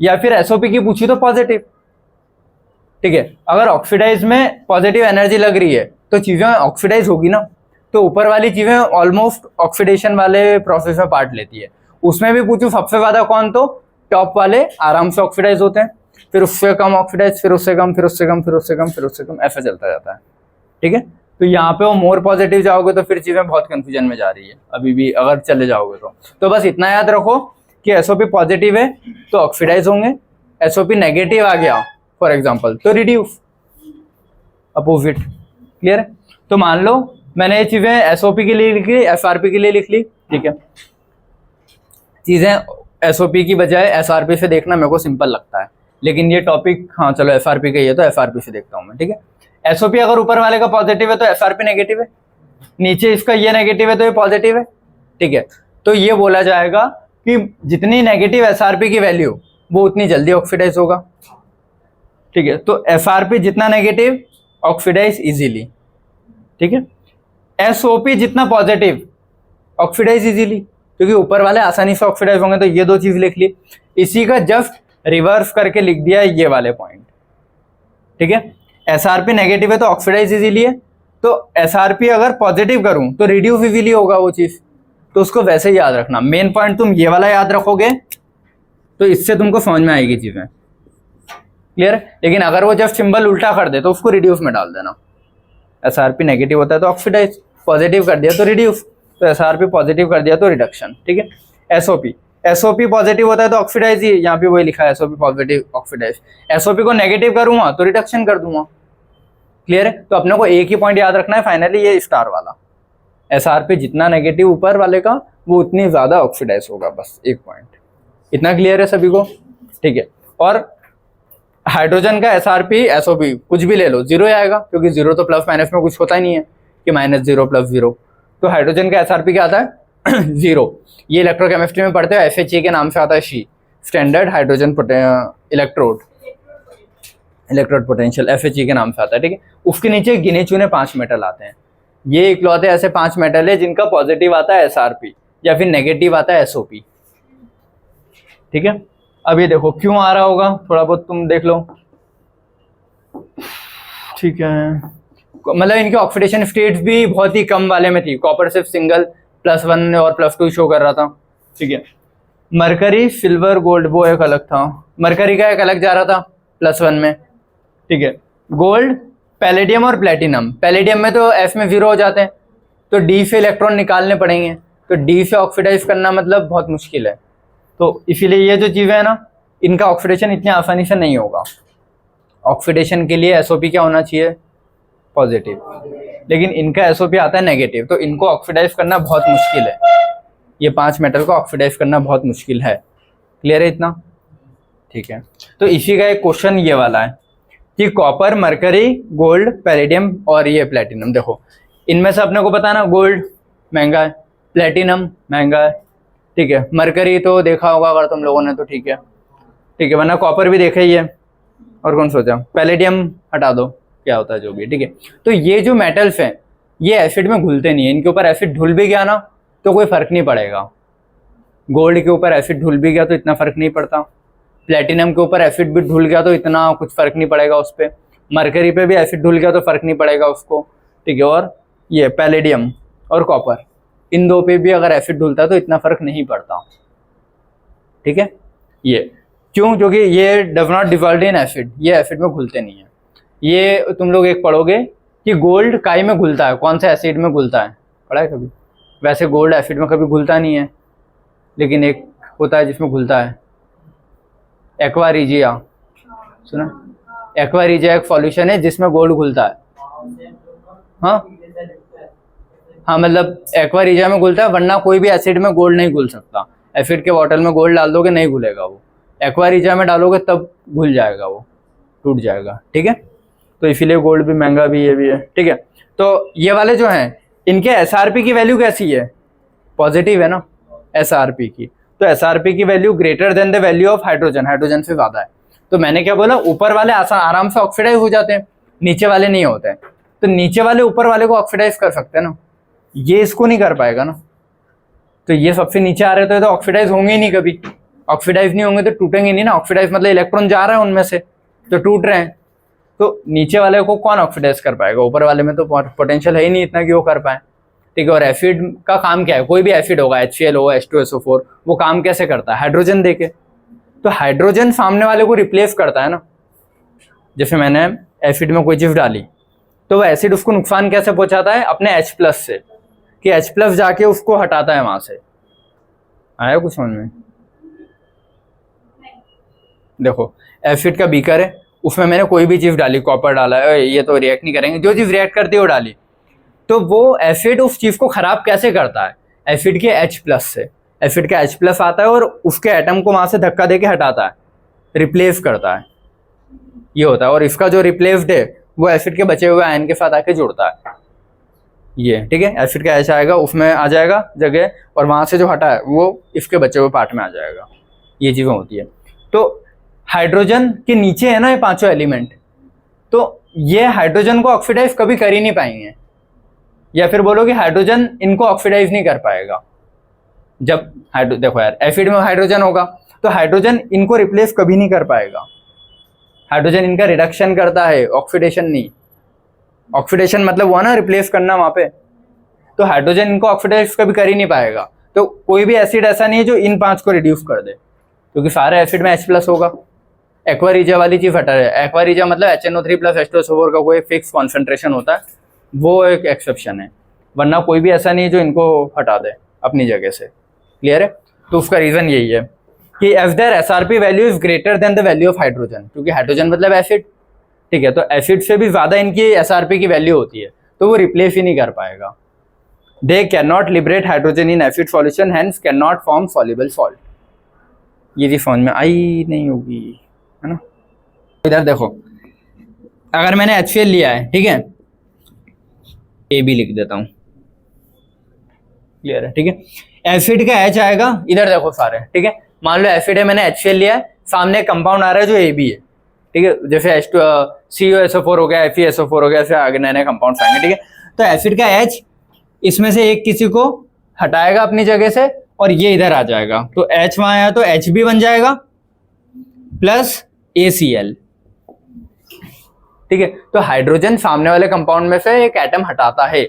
या फिर एसओपी की पूछी तो पॉजिटिव। ठीक है, अगर ऑक्सीडाइज में पॉजिटिव एनर्जी लग रही है तो चीजें ऑक्सीडाइज होगी ना, तो ऊपर वाली चीजें ऑलमोस्ट ऑक्सीडेशन वाले प्रोसेस में पार्ट लेती है। उसमें भी पूछूं सबसे ज्यादा कौन, तो टॉप वाले आराम से ऑक्सीडाइज होते हैं, फिर उससे कम ऑक्सीडाइज, फिर उससे कम, फिर उससे कम, फिर उससे कम, फिर उससे कम, ऐसा चलता जाता है। ठीक है, तो यहाँ पे वो मोर पॉजिटिव जाओगे तो फिर चीजें बहुत कंफ्यूजन में जा रही है अभी भी अगर चले जाओगे तो बस इतना याद रखो कि एसओपी पॉजिटिव है तो ऑक्सीडाइज होंगे, एसओपी नेगेटिव आ गया फॉर एग्जांपल तो रिड्यूस, अपोजिट। क्लियर है? तो मान लो मैंने ये चीजें एसओपी के लिए लिख ली, एफआरपी के लिए लिख ली, ठीक है, चीजें एसओपी की बजाय एसआरपी से देखना मेरे को सिंपल लगता है, लेकिन ये टॉपिक हाँ चलो एफआरपी का ही है तो एफआरपी से देखता हूँ मैं। ठीक है, एसओपी अगर ऊपर वाले का पॉजिटिव है तो एफआरपी नेगेटिव है, नीचे इसका ये नेगेटिव है तो ये पॉजिटिव है। ठीक है, तो ये बोला जाएगा कि जितनी नेगेटिव एसआरपी की वैल्यू वो उतनी जल्दी ऑक्सीडाइज होगा। ठीक है, तो एफआरपी जितना नेगेटिव ऑक्सीडाइज इजीली। ठीक है, एसओपी जितना पॉजिटिव ऑक्सीडाइज इजीली, क्योंकि ऊपर वाले आसानी से ऑक्सीडाइज होंगे। तो ये दो चीज लिख ली, इसी का जस्ट रिवर्स करके लिख दिया ये वाले पॉइंट। ठीक है, एसआरपी नेगेटिव है तो ऑक्सीडाइज इजीली है, तो एसआरपी अगर पॉजिटिव करूं तो रिड्यूस इजीली होगा वो चीज, तो उसको वैसे ही याद रखना। मेन पॉइंट तुम ये वाला याद रखोगे तो इससे तुमको समझ में आएगी चीजें। क्लियर है? लेकिन अगर वो जब सिंबल उल्टा कर दे तो उसको रिड्यूस में डाल देना। एसआरपी नेगेटिव होता है तो ऑक्सीडाइज, पॉजिटिव कर दिया तो रिड्यूस, तो एसआरपी पॉजिटिव कर दिया तो रिडक्शन। ठीक है, एसओपी, एसओपी पॉजिटिव होता है तो ऑक्सीडाइज, ही यहाँ पे वही लिखा है एसओपी पॉजिटिव ऑक्सीडाइज। एसओपी को नेगेटिव करूंगा तो रिडक्शन कर दूंगा। क्लियर है? तो अपने को एक ही पॉइंट याद रखना है फाइनली, ये स्टार वाला, एसआरपी जितना नेगेटिव ऊपर वाले का वो उतनी ज्यादा ऑक्सीडाइज होगा, बस एक पॉइंट। इतना क्लियर है सभी को? ठीक है, और हाइड्रोजन का SRP SOP कुछ भी ले लो, जीरो ही आएगा, क्योंकि जीरो तो प्लस माइनस में कुछ होता ही नहीं है कि -0 +0। तो हाइड्रोजन का SRP क्या आता है? जीरो। ये इलेक्ट्रोकेमिस्ट्री में पढ़ते हो, FHE के नाम से आता है, she standard hydrogen electrode potential, FHE के नाम से आता है, ठीक है। उसके नीचे गिने चुने 5 मेटल आते हैं। ये इकलौते ऐसे 5 मेटल है जिनका पॉजिटिव आता है SRP या फिर नेगेटिव आता है SOP, ठीक है। अब ये देखो क्यों आ रहा होगा, थोड़ा बहुत तुम देख लो, ठीक है। मतलब इनके ऑक्सीडेशन स्टेट्स भी बहुत ही कम वाले में थी। कॉपर सिर्फ सिंगल +1 और +2 शो कर रहा था, ठीक है। मरकरी, सिल्वर, गोल्ड वो एक अलग था। मरकरी का एक अलग जा रहा था +1 में, ठीक है। गोल्ड, पैलेडियम और प्लेटिनम। पैलेडियम में तो F में 0 हो जाते हैं, तो D से इलेक्ट्रॉन निकालने पड़ेंगे, तो D से ऑक्सीडाइज करना मतलब बहुत मुश्किल है। तो इसीलिए ये जो चीज़ें हैं ना, इनका ऑक्सीडेशन इतनी आसानी से नहीं होगा। ऑक्सीडेशन के लिए SOP क्या होना चाहिए? पॉजिटिव, लेकिन इनका SOP आता है नेगेटिव, तो इनको ऑक्सीडाइज करना बहुत मुश्किल है। ये 5 मेटल को ऑक्सीडाइज करना बहुत मुश्किल है। क्लियर है इतना? ठीक है। तो इसी का एक क्वेश्चन ये वाला है कि कॉपर, मरकरी, गोल्ड, पैलेडियम और ये प्लेटिनम, देखो इनमें से अपने को पता है ना, गोल्ड महंगा है, प्लेटिनम महंगा है, ठीक है। मरकरी तो देखा होगा अगर तुम लोगों ने, तो ठीक है, ठीक है, वरना कॉपर भी देखा ही है। और कौन सोचा? पैलेडियम हटा दो, क्या होता है जो भी, ठीक है। तो ये जो मेटल्स हैं ये एसिड में घुलते नहीं है, इनके ऊपर एसिड ढुल भी गया ना तो कोई फर्क नहीं पड़ेगा। गोल्ड के ऊपर एसिड ढुल भी गया तो इतना फर्क नहीं पड़ता, प्लेटिनम के ऊपर एसिड भी ढुल गया तो इतना कुछ फर्क नहीं पड़ेगा उस पर, मरकरी पे भी एसिड ढुल गया तो फर्क नहीं पड़ेगा उसको, ठीक है। और ये पैलेडियम और कॉपर, इन दो पे भी अगर एसिड ढुलता है तो इतना फर्क नहीं पड़ता, ठीक है। ये क्यों? क्योंकि ये does not dissolve in acid, ये एसिड में घुलते नहीं है। ये तुम लोग एक पढ़ोगे कि गोल्ड काई में घुलता है, कौन सा एसिड में घुलता है, पढ़ा है कभी? वैसे गोल्ड एसिड में कभी घुलता नहीं है, लेकिन एक होता है जिसमें घुलता है, एक्वा रिजिया, सुना? एक्वा रिजिया एक सॉल्यूशन है जिसमें गोल्ड घुलता है। हाँ, मतलब एक्वा रिजिया में घुलता है, वरना कोई भी एसिड में गोल्ड नहीं घुल सकता। एसिड के बॉटल में गोल्ड डाल दोगे नहीं घुलेगा वो, एक्वा रिजिया में डालोगे तब घुल जाएगा, वो टूट जाएगा, ठीक है। तो इसीलिए गोल्ड भी महंगा भी, ये भी है, ठीक है। तो ये वाले जो हैं इनके SRP की वैल्यू कैसी है? पॉजिटिव है ना SRP की, तो SRP की value greater than the value of hydrogen, hydrogen से ज्यादा है। तो मैंने क्या बोला, ऊपर वाले आराम से ऑक्सीडाइज हो जाते हैं, नीचे वाले नहीं होते हैं। तो नीचे वाले ऊपर वाले को ऑक्सीडाइज कर सकते हैं ना, ये इसको नहीं कर पाएगा ना। तो ये सबसे नीचे आ रहे तो ऑक्सीडाइज होंगे ही नहीं, कभी ऑक्सीडाइज नहीं होंगे तो टूटेंगे नहीं ना। ऑक्सीडाइज मतलब इलेक्ट्रॉन जा रहा है उनमें से तो टूट रहे हैं, तो नीचे वाले को कौन ऑक्सीडाइज कर पाएगा? ऊपर वाले में तो पोटेंशियल है ही नहीं इतना कि वो कर पाए, ठीक है। और एसिड का काम क्या है? कोई भी एसिड होगा, HCl होगा, H2SO4, वो काम कैसे करता है? हाइड्रोजन देके। तो हाइड्रोजन सामने वाले को रिप्लेस करता है ना। जैसे मैंने एसिड में कोई चीज डाली तो वो एसिड उसको नुकसान कैसे पहुंचाता है? अपने H+ से, कि H+ जाके उसको हटाता है वहां से। आया कुछ समझ में? देखो एसिड का बीकर है, उसमें मैंने कोई भी चीज डाली, कॉपर डाला है, ये तो रिएक्ट नहीं करेंगे, जो चीज रिएक्ट करती है वो डाली, तो वो एसिड उस चीज को खराब कैसे करता है? एसिड के H+ से। एसिड का H+ आता है और उसके एटम को वहां से धक्का देके हटाता है, रिप्लेस करता है, ये होता है। और इसका जो रिप्लेस्ड है वो एसिड के बचे हुए आयन के साथ आके जुड़ता है, ये, ठीक है। एसिड का H आएगा, उसमें आ जाएगा जगह, और वहां से जो हटा है वो इसके बचे हुए पार्ट में आ जाएगा, ये चीजें होती है। तो हाइड्रोजन के नीचे है ना ये पांचों एलिमेंट, तो ये हाइड्रोजन को ऑक्सीडाइज कभी कर ही नहीं पाएंगे, या फिर बोलो कि हाइड्रोजन इनको ऑक्सीडाइज नहीं कर पाएगा। जब देखो यार, एसिड में हाइड्रोजन होगा तो हाइड्रोजन इनको रिप्लेस कभी नहीं कर पाएगा। हाइड्रोजन इनका रिडक्शन करता है, ऑक्सीडेशन नहीं। ऑक्सीडेशन मतलब हुआ ना रिप्लेस करना वहां पे, तो हाइड्रोजन इनको ऑक्सीडाइज कभी कर ही नहीं पाएगा। तो कोई भी एसिड ऐसा नहीं है जो इन 5 को रिड्यूस कर दे, क्योंकि सारे एसिड में H+ होगा। एक्वा रिजिया वाली चीज हटा है, एक्वा रिजिया मतलब HNO3 + H2SO4 का कोई फिक्स कॉन्सेंट्रेशन होता है, वो एक एक्सेप्शन है, वरना कोई भी ऐसा नहीं है जो इनको हटा दे अपनी जगह से। क्लियर है? तो उसका रीजन यही है कि if their SRP value is greater than the value of hydrogen, क्योंकि हाइड्रोजन मतलब एसिड, ठीक है। तो एसिड से भी ज्यादा इनकी SRP की वैल्यू होती है, तो वो रिप्लेस ही नहीं कर पाएगा। They can not liberate hydrogen in acid solution, hence can not form soluble salt. ये भी समझ में आई नहीं होगी, है ना? इधर देखो, अगर मैंने HCl लिया है, ठीक है, ए भी लिख देता हूं, क्लियर है, ठीक है। एसिड का H आएगा, इधर देखो सारे, ठीक है। मान लो एसिड है, मैंने HCl लिया है, सामने कंपाउंड आ रहा है जो AB है, ठीक है, जैसे CuSO4 हो गया, FeSO4 हो गया, ऐसे आगे नए नए कंपाउंड्स आएंगे, ठीक है। तो एसिड का H इसमें से एक किसी को हटाएगा अपनी जगह से और ये इधर आ जाएगा, तो H वहां आया तो H भी बन जाएगा प्लस ACl, ठीक है। तो हाइड्रोजन सामने वाले कंपाउंड में से एक एटम हटाता है,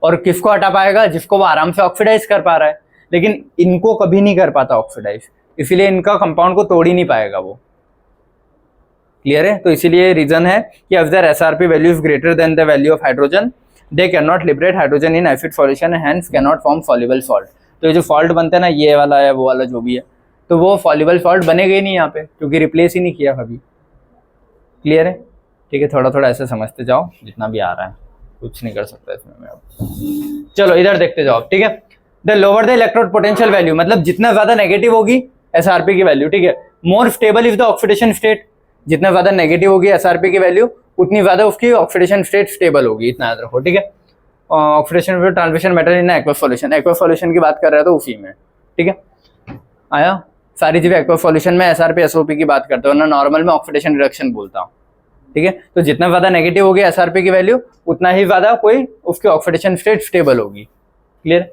और किसको हटा पाएगा? जिसको वो आराम से ऑक्सीडाइज कर पा रहा है, लेकिन इनको कभी नहीं कर पाता ऑक्सीडाइज, इसीलिए इनका कंपाउंड को तोड़ ही नहीं पाएगा वो, क्लियर है। तो इसीलिए रीजन है कि if their SRP value is greater than the value of hydrogen, they cannot liberate hydrogen in acid solution and hence cannot form soluble salt। तो ये जो फॉल्ट बनता है ना, ये वाला है, वो वाला जो भी है, तो वो सॉल्युबल सॉल्ट बनेगा ही नहीं यहाँ पे, क्योंकि रिप्लेस ही नहीं किया कभी, क्लियर है, ठीक है। थोड़ा थोड़ा ऐसे समझते जाओ, जितना भी आ रहा है, कुछ नहीं कर सकता इसमें मैं अब। चलो इधर देखते जाओ, ठीक है। The lower the electrode potential value, मतलब जितना ज्यादा नेगेटिव होगी SRP की वैल्यू, ठीक है, more stable is the oxidation state, जितना ज्यादा नेगेटिव होगी SRP की वैल्यू उतनी ज्यादा उसकी ऑक्सीडेशन स्टेट स्टेबल होगी, इतना याद रखो, ठीक है। Oxidation transition matter in aqueous solution, aqueous solution की बात कर रहा है तो उसी में, ठीक है, आया सारी चीजें। एक्वस सॉल्यूशन में SRP SOP की बात करते हो ना, नॉर्मल में ऑक्सीडेशन रिडक्शन बोलता हूँ, ठीक है। तो जितना ज्यादा नेगेटिव होगी SRP की वैल्यू उतना ही ज्यादा कोई उसकी ऑक्सीडेशन स्टेट स्टेबल होगी, clear.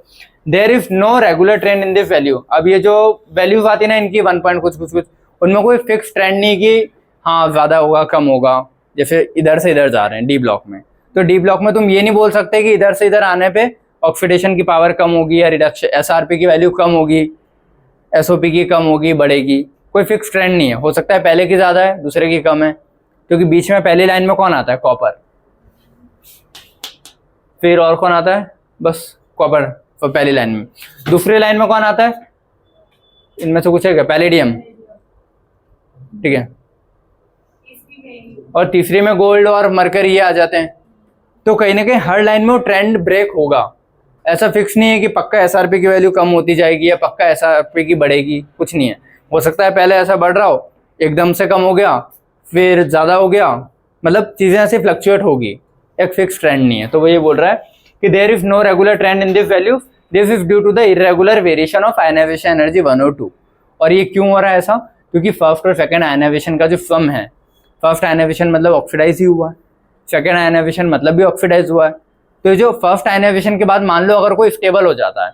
There is no regular trend in this value. अब ये जो वैल्यूज आती है ना इनकी 1 पॉइंट कुछ कुछ कुछ, उनमें कोई फिक्स ट्रेंड नहीं कि हाँ ज्यादा होगा कम होगा, जैसे इधर से इधर जा रहे हैं D ब्लॉक में, तो D ब्लॉक में तुम ये नहीं बोल सकते कि इधर से इधर आने पे ऑक्सीडेशन की पावर कम होगी या रिडक्शन SRP की वैल्यू कम होगी, SOP की कम होगी, बढ़ेगी, कोई फिक्स ट्रेंड नहीं है। हो सकता है पहले की ज्यादा है दूसरे की कम है, क्योंकि बीच में पहली लाइन में कौन आता है? कॉपर, फिर और कौन आता है? बस कॉपर पहली लाइन में। दूसरी लाइन में कौन आता है? इनमें से कुछ है क्या? पैलेडियम, ठीक है, और तीसरी में गोल्ड और मरकरी ये आ जाते हैं। तो कहीं ना कहीं हर लाइन में वो ट्रेंड ब्रेक होगा, ऐसा फिक्स नहीं है कि पक्का SRP की वैल्यू कम होती जाएगी या पक्का SRP की बढ़ेगी, कुछ नहीं है। हो सकता है पहले ऐसा बढ़ रहा हो, एकदम से कम हो गया, फिर ज्यादा हो गया, मतलब चीजें ऐसे फ्लक्चुएट होगी, एक फिक्स ट्रेंड नहीं है। तो वो ये बोल रहा है कि there is no regular trend in this value, this is due to the irregular variation of ionization energy 1 और 2। और ये क्यों हो रहा है ऐसा? क्योंकि फर्स्ट और सेकंड आयनाइजेशन का जो सम है, फर्स्ट आयनाइजेशन मतलब ऑक्सीडाइज ही हुआ है, सेकंड आयनाइजेशन मतलब भी ऑक्सीडाइज हुआ है। तो जो फर्स्ट आयनाइजेशन के बाद मान लो अगर कोई स्टेबल हो जाता है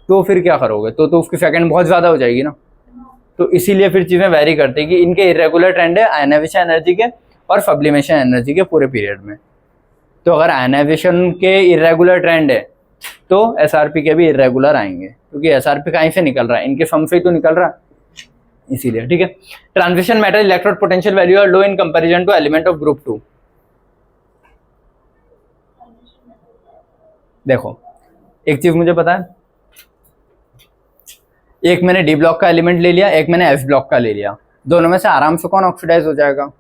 तो फिर क्या करोगे? तो उसकी सेकंड बहुत ज्यादा हो जाएगी ना। तो इसीलिए फिर चीजें वेरी करती है कि इनके इरेगुलर ट्रेंड है आयनाइजेशन एनर्जी के और सब्लिमेशन एनर्जी के पूरे पीरियड में। तो अगर आयनाइजेशन के इरेगुलर ट्रेंड है तो SRP के भी इरेगुलर आएंगे, क्योंकि SRP कहीं से निकल रहा है, इनके सम से ही तो निकल रहा है, इसीलिए, ठीक है। Transition matter electrode potential value are low in comparison to element of group 2। देखो एक चीज मुझे पता है, एक मैंने D ब्लॉक का एलिमेंट ले लिया, एक मैंने F ब्लॉक का ले लिया, दोनों में से आराम से कौन ऑक्सीडाइज हो जाएगा?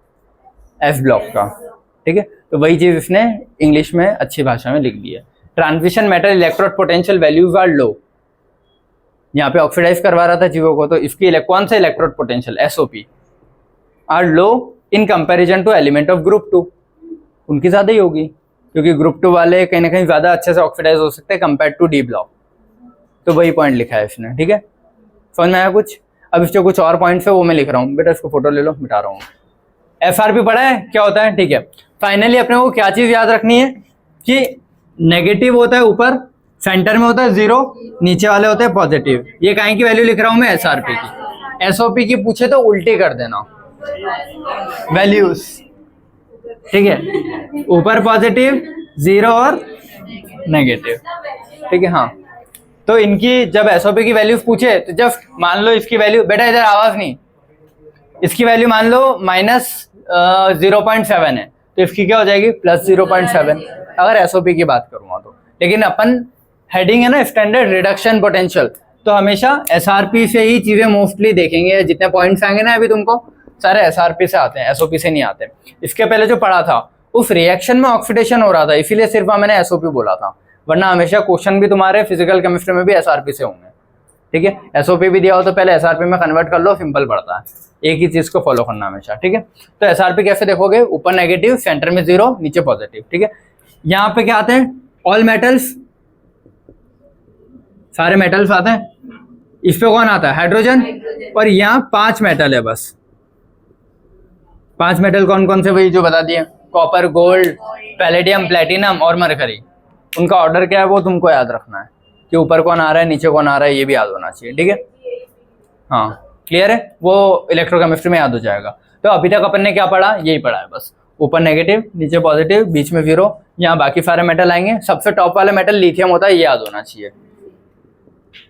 F ब्लॉक का, ठीक है। तो वही चीज इसने इंग्लिश में अच्छी भाषा में लिख दी है। Transition matter electrode potential values are low, यहाँ पे ऑक्सीडाइज करवा रहा था चीजों को, तो इसकी कौन सा electrode potential SOP are low in comparison to element of group 2, उनकी ज्यादा ही होगी, क्योंकि ग्रुप 2 वाले कहीं ना कहीं ज्यादा अच्छे से ऑक्सीडाइज हो सकते हैं कंपेयर टू D ब्लॉक। तो वही पॉइंट लिखा है इसने, ठीक है, समझ में आया कुछ? अब इसके कुछ और पॉइंट्स है वो मैं लिख रहा हूँ, बेटा इसको फोटो ले लो, मिटा रहा हूँ। SRP पढ़ा है क्या होता है, ठीक है। फाइनली अपने को क्या चीज याद रखनी है कि नेगेटिव होता है ऊपर, सेंटर में होता है 0, नीचे वाले होते हैं पॉजिटिव। ये काहे की वैल्यू लिख रहा हूं मैं? SRP की। SOP की पूछे तो उल्टी कर देना वैल्यूज, ठीक है, ऊपर पॉजिटिव 0 और नेगेटिव, ठीक है। हाँ, तो इनकी जब SOP की वैल्यूज पूछे तो जब मान लो इसकी वैल्यू, बेटा इधर आवाज नहीं, इसकी वैल्यू मान लो -0.7 है, तो इसकी क्या हो जाएगी? +0.7 अगर SOP की बात करूंगा तो। लेकिन अपन हेडिंग है ना स्टैंडर्ड रिडक्शन पोटेंशियल, तो हमेशा SRP से ही चीजें मोस्टली देखेंगे। जितने पॉइंट्स आएंगे ना अभी तुमको सारे SRP से आते हैं, SOP से नहीं आते। इसके पहले जो पढ़ा था उस रिएक्शन में ऑक्सीडेशन हो रहा था, इसीलिए सिर्फ मैंने SOP बोला था, वरना हमेशा क्वेश्चन भी तुम्हारे फिजिकल केमिस्ट्री में भी SRP से होंगे, ठीक है। एसओपी भी दिया हो तो पहले एसआरपी में कन्वर्ट कर लो, सिंपल पड़ता है, एक ही चीज को फॉलो करना हमेशा, ठीक है। तो एसआरपी कैसे देखोगे, ऊपर नेगेटिव, सेंटर में 0, नीचे पॉजिटिव, ठीक है। यहाँ पे क्या आते हैं, ऑल मेटल्स, सारे मेटल्स आते हैं। इस पे कौन आता है, हाइड्रोजन, और यहाँ 5 मेटल है बस। 5 मेटल कौन कौन से, वही जो बता दिए, कॉपर, गोल्ड, पैलेडियम, प्लेटिनम और मरकरी। उनका ऑर्डर क्या है वो तुमको याद रखना है, कि ऊपर कौन आ रहा है, नीचे कौन आ रहा है, ये भी याद होना चाहिए, ठीक है। हाँ क्लियर है, वो इलेक्ट्रोकेमिस्ट्री में याद हो जाएगा। तो अभी तक अपन ने क्या पढ़ा, यही पढ़ा है बस, ऊपर नेगेटिव, नीचे पॉजिटिव, बीच में 0, यहाँ बाकी सारे मेटल आएंगे। सबसे टॉप वाला मेटल लिथियम होता है, ये याद होना चाहिए,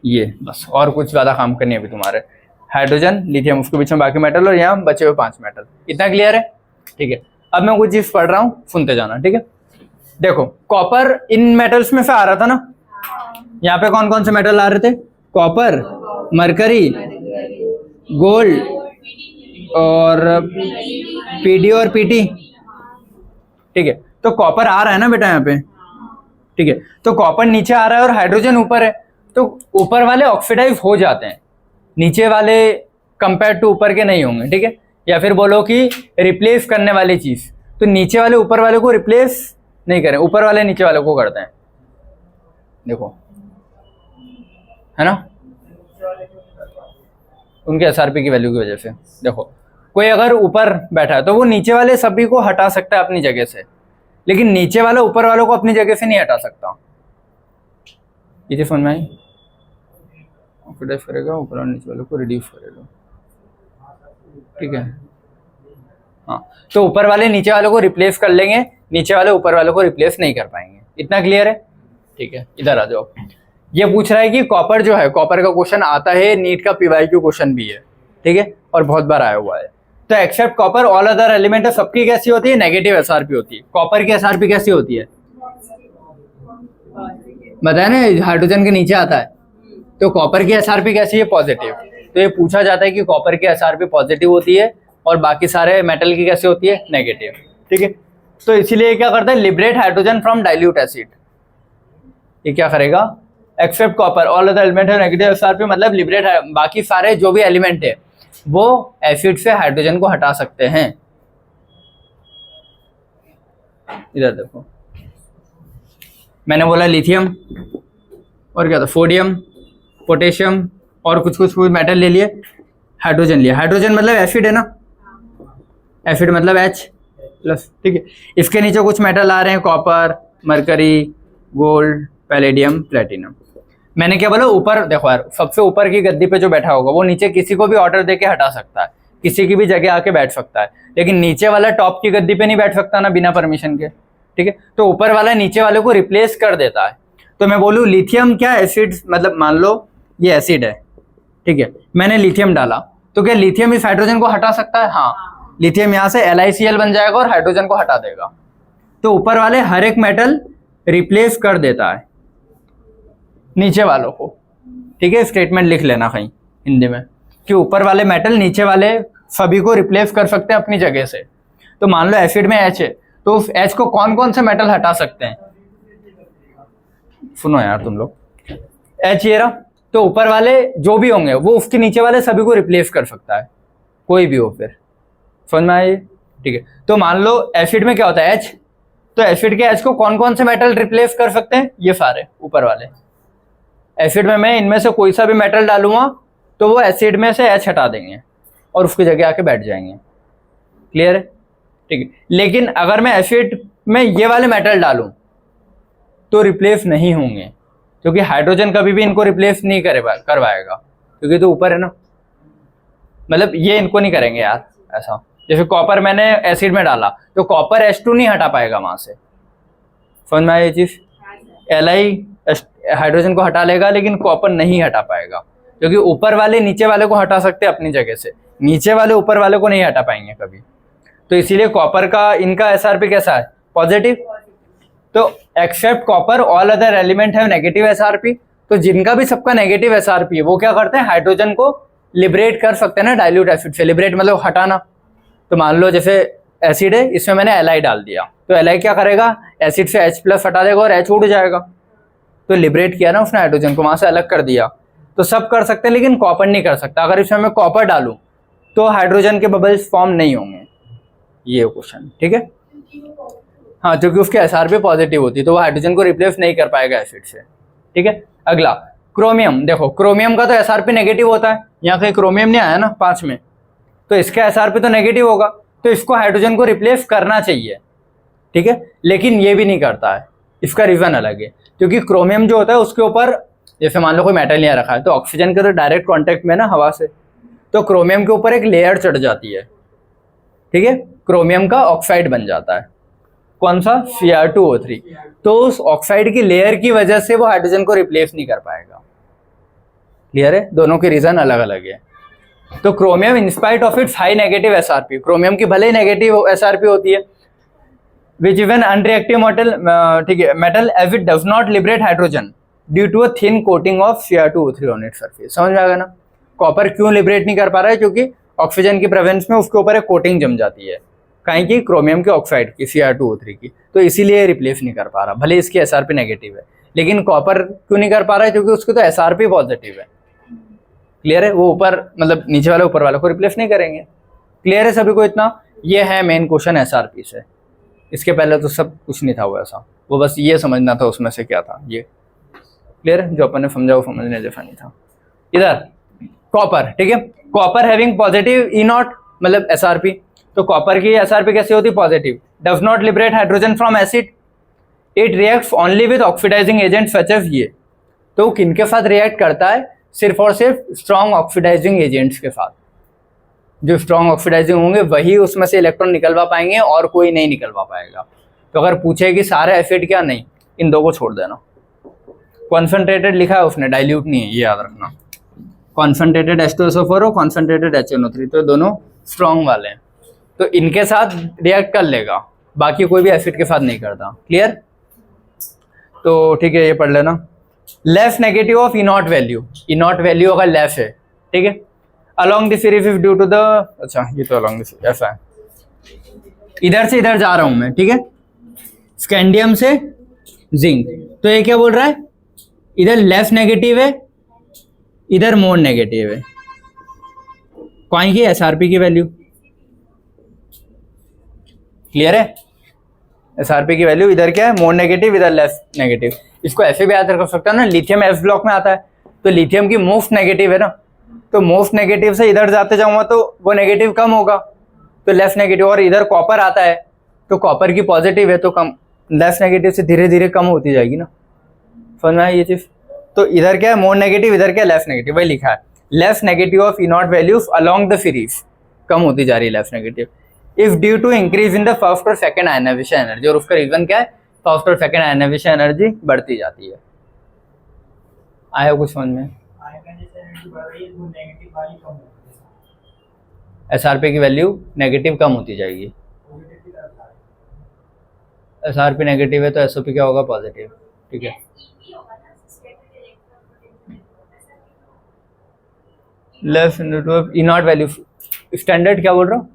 ये बस, और कुछ ज्यादा काम करनी है अभी तुम्हारे। हाइड्रोजन, लिथियम, उसके बीच में बाकी मेटल, और यहाँ बचे हुए 5 मेटल। इतना क्लियर है, ठीक है। अब मैं कुछ चीज पढ़ रहा हूँ, सुनते जाना, ठीक है। देखो कॉपर इन मेटल्स में से आ रहा था ना, यहाँ पे कौन कौन से मेटल आ रहे थे, कॉपर, मरकरी, गोल्ड और पीडी और पीटी, ठीक है। तो कॉपर आ रहा है ना बेटा यहाँ पे, ठीक है। तो कॉपर नीचे आ रहा है और हाइड्रोजन ऊपर है, तो ऊपर वाले ऑक्सीडाइज हो जाते हैं, नीचे वाले कंपेयर टू ऊपर के नहीं होंगे, ठीक है। या फिर बोलो कि रिप्लेस करने वाली चीज, तो नीचे वाले ऊपर वाले को रिप्लेस नहीं करें, ऊपर वाले नीचे वाले को करते हैं, देखो है ना, उनके एसआरपी की वैल्यू की वजह से। देखो कोई अगर ऊपर बैठा है तो वो नीचे वाले सभी को हटा सकता है अपनी जगह से, लेकिन नीचे वाला ऊपर वालों को अपनी जगह से नहीं हटा सकता। ये समझ में आई, ऑक्सीडाइज करेगा, ऊपर और नीचे वालों को रिड्यूस करेगा, ठीक है। हाँ, तो ऊपर वाले नीचे वालों को रिप्लेस कर लेंगे, नीचे वाले ऊपर वालों को रिप्लेस नहीं कर पाएंगे। इतना क्लियर है, ठीक है। इधर आ जाओ, ये पूछ रहा है कि कॉपर जो है, कॉपर का क्वेश्चन आता है, नीट का पीवाईक्यू क्वेश्चन भी है, ठीक है, और बहुत बार आया हुआ है। तो except copper all other element सबकी कैसी होती है, नेगेटिव एसआरपी होती है। कॉपर की एसआरपी कैसी होती है, बताया ना, हाइड्रोजन के नीचे आता है, तो कॉपर की एसआरपी कैसी है, पॉजिटिव। तो ये पूछा जाता है कि कॉपर की एसआरपी पॉजिटिव होती है और बाकी सारे मेटल की कैसी होती है, नेगेटिव, ठीक है। तो इसीलिए क्या करता है, liberate hydrogen from dilute acid. ये क्या करेगा, except copper all other element है नेगेटिव एसआरपी, मतलब लिबरेट, बाकी सारे जो भी एलिमेंट है वो एसिड से हाइड्रोजन को हटा सकते हैं। इधर देखो, मैंने बोला लिथियम, और क्या था, सोडियम, पोटेशियम और कुछ मेटल ले लिए, हाइड्रोजन लिया। हाइड्रोजन मतलब एसिड है ना, एसिड मतलब H प्लस, ठीक है। इसके नीचे कुछ मेटल आ रहे हैं, copper, mercury, gold, palladium, platinum. मैंने क्या बोला, ऊपर देखो यार, सबसे ऊपर की गद्दी पे जो बैठा होगा वो नीचे किसी को भी ऑर्डर देके हटा सकता है, किसी की भी जगह आके बैठ सकता है, लेकिन नीचे वाला टॉप की गद्दी पे नहीं बैठ सकता ना बिना परमिशन के, ठीक है। तो ऊपर वाला नीचे वाले को रिप्लेस कर देता है। तो मैं बोलूँ लिथियम क्या एसिड, मतलब मान लो ये एसिड है, ठीक है, मैंने लिथियम डाला, तो क्या लिथियम इस हाइड्रोजन को हटा सकता है, हाँ, लिथियम यहाँ से LiCl बन जाएगा और हाइड्रोजन को हटा देगा। तो ऊपर वाले हर एक मेटल रिप्लेस कर देता है नीचे वालों को, ठीक है। स्टेटमेंट लिख लेना कहीं हिंदी में कि ऊपर वाले मेटल नीचे वाले सभी को रिप्लेस कर सकते हैं अपनी जगह से। तो मान लो एसिड में H है, तो उस H को कौन कौन से मेटल हटा सकते हैं, सुनो यार तुम लोग, H ये रहा, तो ऊपर वाले जो भी होंगे वो उसके नीचे वाले सभी को रिप्लेस कर सकता है, कोई भी हो, फिर समझ में आए, ठीक है। तो मान लो एसिड में क्या होता है H, तो एसिड के H को कौन कौन से मेटल रिप्लेस कर सकते हैं, ये सारे ऊपर वाले। एसिड में मैं इनमें से कोई सा भी मेटल डालूंगा तो वो एसिड में से H हटा देंगे और उसकी जगह आके बैठ जाएंगे, क्लियर है, ठीक है। लेकिन अगर मैं एसिड में ये वाले मेटल डालूं तो रिप्लेस नहीं होंगे, क्योंकि हाइड्रोजन कभी भी इनको रिप्लेस नहीं करवाएगा, क्योंकि तो ऊपर है ना, मतलब ये इनको नहीं करेंगे यार ऐसा। जैसे कॉपर मैंने एसिड में डाला तो कॉपर H2 नहीं हटा पाएगा वहां से, समझ में आया ये चीज। Li हाइड्रोजन को हटा लेगा लेकिन कॉपर नहीं हटा पाएगा, क्योंकि ऊपर वाले नीचे वाले को हटा सकते हैं अपनी जगह से, नीचे वाले ऊपर वाले को नहीं हटा पाएंगे कभी। तो इसीलिए कॉपर का इनका एसआरपी कैसा है, पॉजिटिव। तो except copper all other element है नेगेटिव एसआरपी। तो जिनका भी सबका नेगेटिव एसआरपी है वो क्या करते हैं, हाइड्रोजन को लिबरेट कर सकते हैं ना डाइल्यूट एसिड से। लिबरेट मतलब हटाना। तो मान लो जैसे एसिड है, इसमें मैंने Li डाल दिया, तो Li क्या करेगा, एसिड से H+ हटा देगा और H उड़ जाएगा। तो लिबरेट किया ना उसने हाइड्रोजन को, वहां से अलग कर दिया। तो सब कर सकते हैं लेकिन कॉपर नहीं कर सकता। अगर इसमें मैं कॉपर डालूं तो हाइड्रोजन के बबल्स फॉर्म नहीं होंगे, ये क्वेश्चन, ठीक है। हाँ, क्योंकि उसकी एसआरपी पॉजिटिव होती है तो वो हाइड्रोजन को रिप्लेस नहीं कर पाएगा एसिड से, ठीक है। अगला क्रोमियम, देखो क्रोमियम का तो एसआरपी नेगेटिव होता है, यहाँ कहीं क्रोमियम नहीं आया ना 5 में, तो इसका एसआरपी तो नेगेटिव होगा, तो इसको हाइड्रोजन को रिप्लेस करना चाहिए, ठीक है, लेकिन ये भी नहीं करता है। इसका रीजन अलग है, क्योंकि क्रोमियम जो होता है उसके ऊपर, जैसे मान लो कोई मेटल यहाँ रखा है तो ऑक्सीजन के तो डायरेक्ट कॉन्टेक्ट में ना हवा से, तो क्रोमियम के ऊपर एक लेयर चढ़ जाती है, ठीक है, क्रोमियम का ऑक्साइड बन जाता है। कौन सा? Cr2O3। तो उस ऑक्साइड की लेयर की वजह से वो हाइड्रोजन को रिप्लेस नहीं कर पाएगा। क्लियर है? दोनों के रीजन अलग अलग है। तो chromium in spite of its high negative SRP, chromium की भले ही नेगेटिव एसआरपी होती है, which is an unreactive metal, ठीक है, metal as it does not liberate hydrogen due to a thin coating of Cr2O3 on its surface. समझ में आ गया ना? कॉपर क्यों लिबरेट नहीं कर पा रहा है? क्योंकि ऑक्सीजन की प्रेजेंस में उसके ऊपर एक कोटिंग जम जाती है, कहीं की क्रोमियम के ऑक्साइड की, Cr2O3 की, तो इसीलिए रिप्लेस नहीं कर पा रहा, भले इसकी एसआरपी नेगेटिव है। लेकिन कॉपर क्यों नहीं कर पा रहा है? क्योंकि उसकी तो एसआरपी पॉजिटिव है। क्लियर है? वो ऊपर, मतलब नीचे वाले ऊपर वाले को रिप्लेस नहीं करेंगे। क्लियर है सभी को इतना? ये है मेन क्वेश्चन एसआरपी से। इसके पहले तो सब कुछ नहीं था वो ऐसा, वो बस ये समझना था उसमें से क्या था ये। क्लियर है? जो अपन ने समझा वो समझने जैसा नहीं था। इधर कॉपर, ठीक है, copper having positive E naught, मतलब एसआरपी, तो कॉपर की एसआरपी कैसे होती? Positive. Does not liberate hydrogen from acid, it reacts only with oxidizing agent such as ये। तो किनके साथ रिएक्ट करता है? सिर्फ और सिर्फ स्ट्रॉन्ग ऑक्सीडाइजिंग एजेंट्स के साथ। जो स्ट्रॉन्ग ऑक्सीडाइजिंग होंगे वही उसमें से इलेक्ट्रॉन निकलवा पाएंगे और कोई नहीं निकलवा पाएगा। तो अगर पूछे कि सारे एसिड क्या, नहीं, इन दो को छोड़ देना। कॉन्सेंट्रेटेड लिखा है उसने, डाइल्यूट नहीं है, ये याद रखना। कॉन्सेंट्रेटेड H2SO4 और कॉन्सेंट्रेटेड HNO3, तो दोनों स्ट्रॉन्ग वाले हैं, तो इनके साथ रिएक्ट कर लेगा, बाकी कोई भी एसिड के साथ नहीं करता। क्लियर? तो ठीक है, ये पढ़ लेना। Less negative of E naught value, E naught value अगर लेस है, ठीक है, along the series if due to the, अच्छा ये तो अलॉन्ग द सीरीज ऐसा है, इधर से इधर जा रहा हूं मैं, ठीक है, स्कैंडियम से जिंक, तो ये क्या बोल रहा है? इधर लेस नेगेटिव है, इधर मोर नेगेटिव है। कौन की? एसआरपी की वैल्यू। क्लियर है? एसआरपी की वैल्यू इधर क्या है? मोर नेगेटिव, इधर लेस नेगेटिव। इसको ऐसे भी याद रख सकता है ना, लिथियम एस ब्लॉक में आता है, तो लिथियम की मोस्ट नेगेटिव है ना, तो मोस्ट नेगेटिव से इधर जाते जाऊंगा तो वो नेगेटिव कम होगा, तो लेस नेगेटिव। और इधर कॉपर आता है तो कॉपर की पॉजिटिव है तो कम, लेस नेगेटिव से धीरे धीरे कम होती जाएगी ना। समझ में आई ये चीज? तो इधर क्या है? मोर नेगेटिव, इधर क्या? Less negative. वही लिखा है, less negative of E not values along the series, कम होती जा रही है less negative, if due to increase in the first और सेकंड आयनाइजेशन एनर्जी। और उसका रीजन क्या है? फर्स्ट और सेकंड आयनाइजेशन एनर्जी बढ़ती जाती है। आया कुछ समझ में? एसआरपी की वैल्यू नेगेटिव कम होती जाएगी। एसआरपी नेगेटिव है तो एसओपी क्या होगा? पॉजिटिव। ठीक है, लेस ई नॉट वैल्यू स्टैंडर्ड क्या बोल रहा हूँ?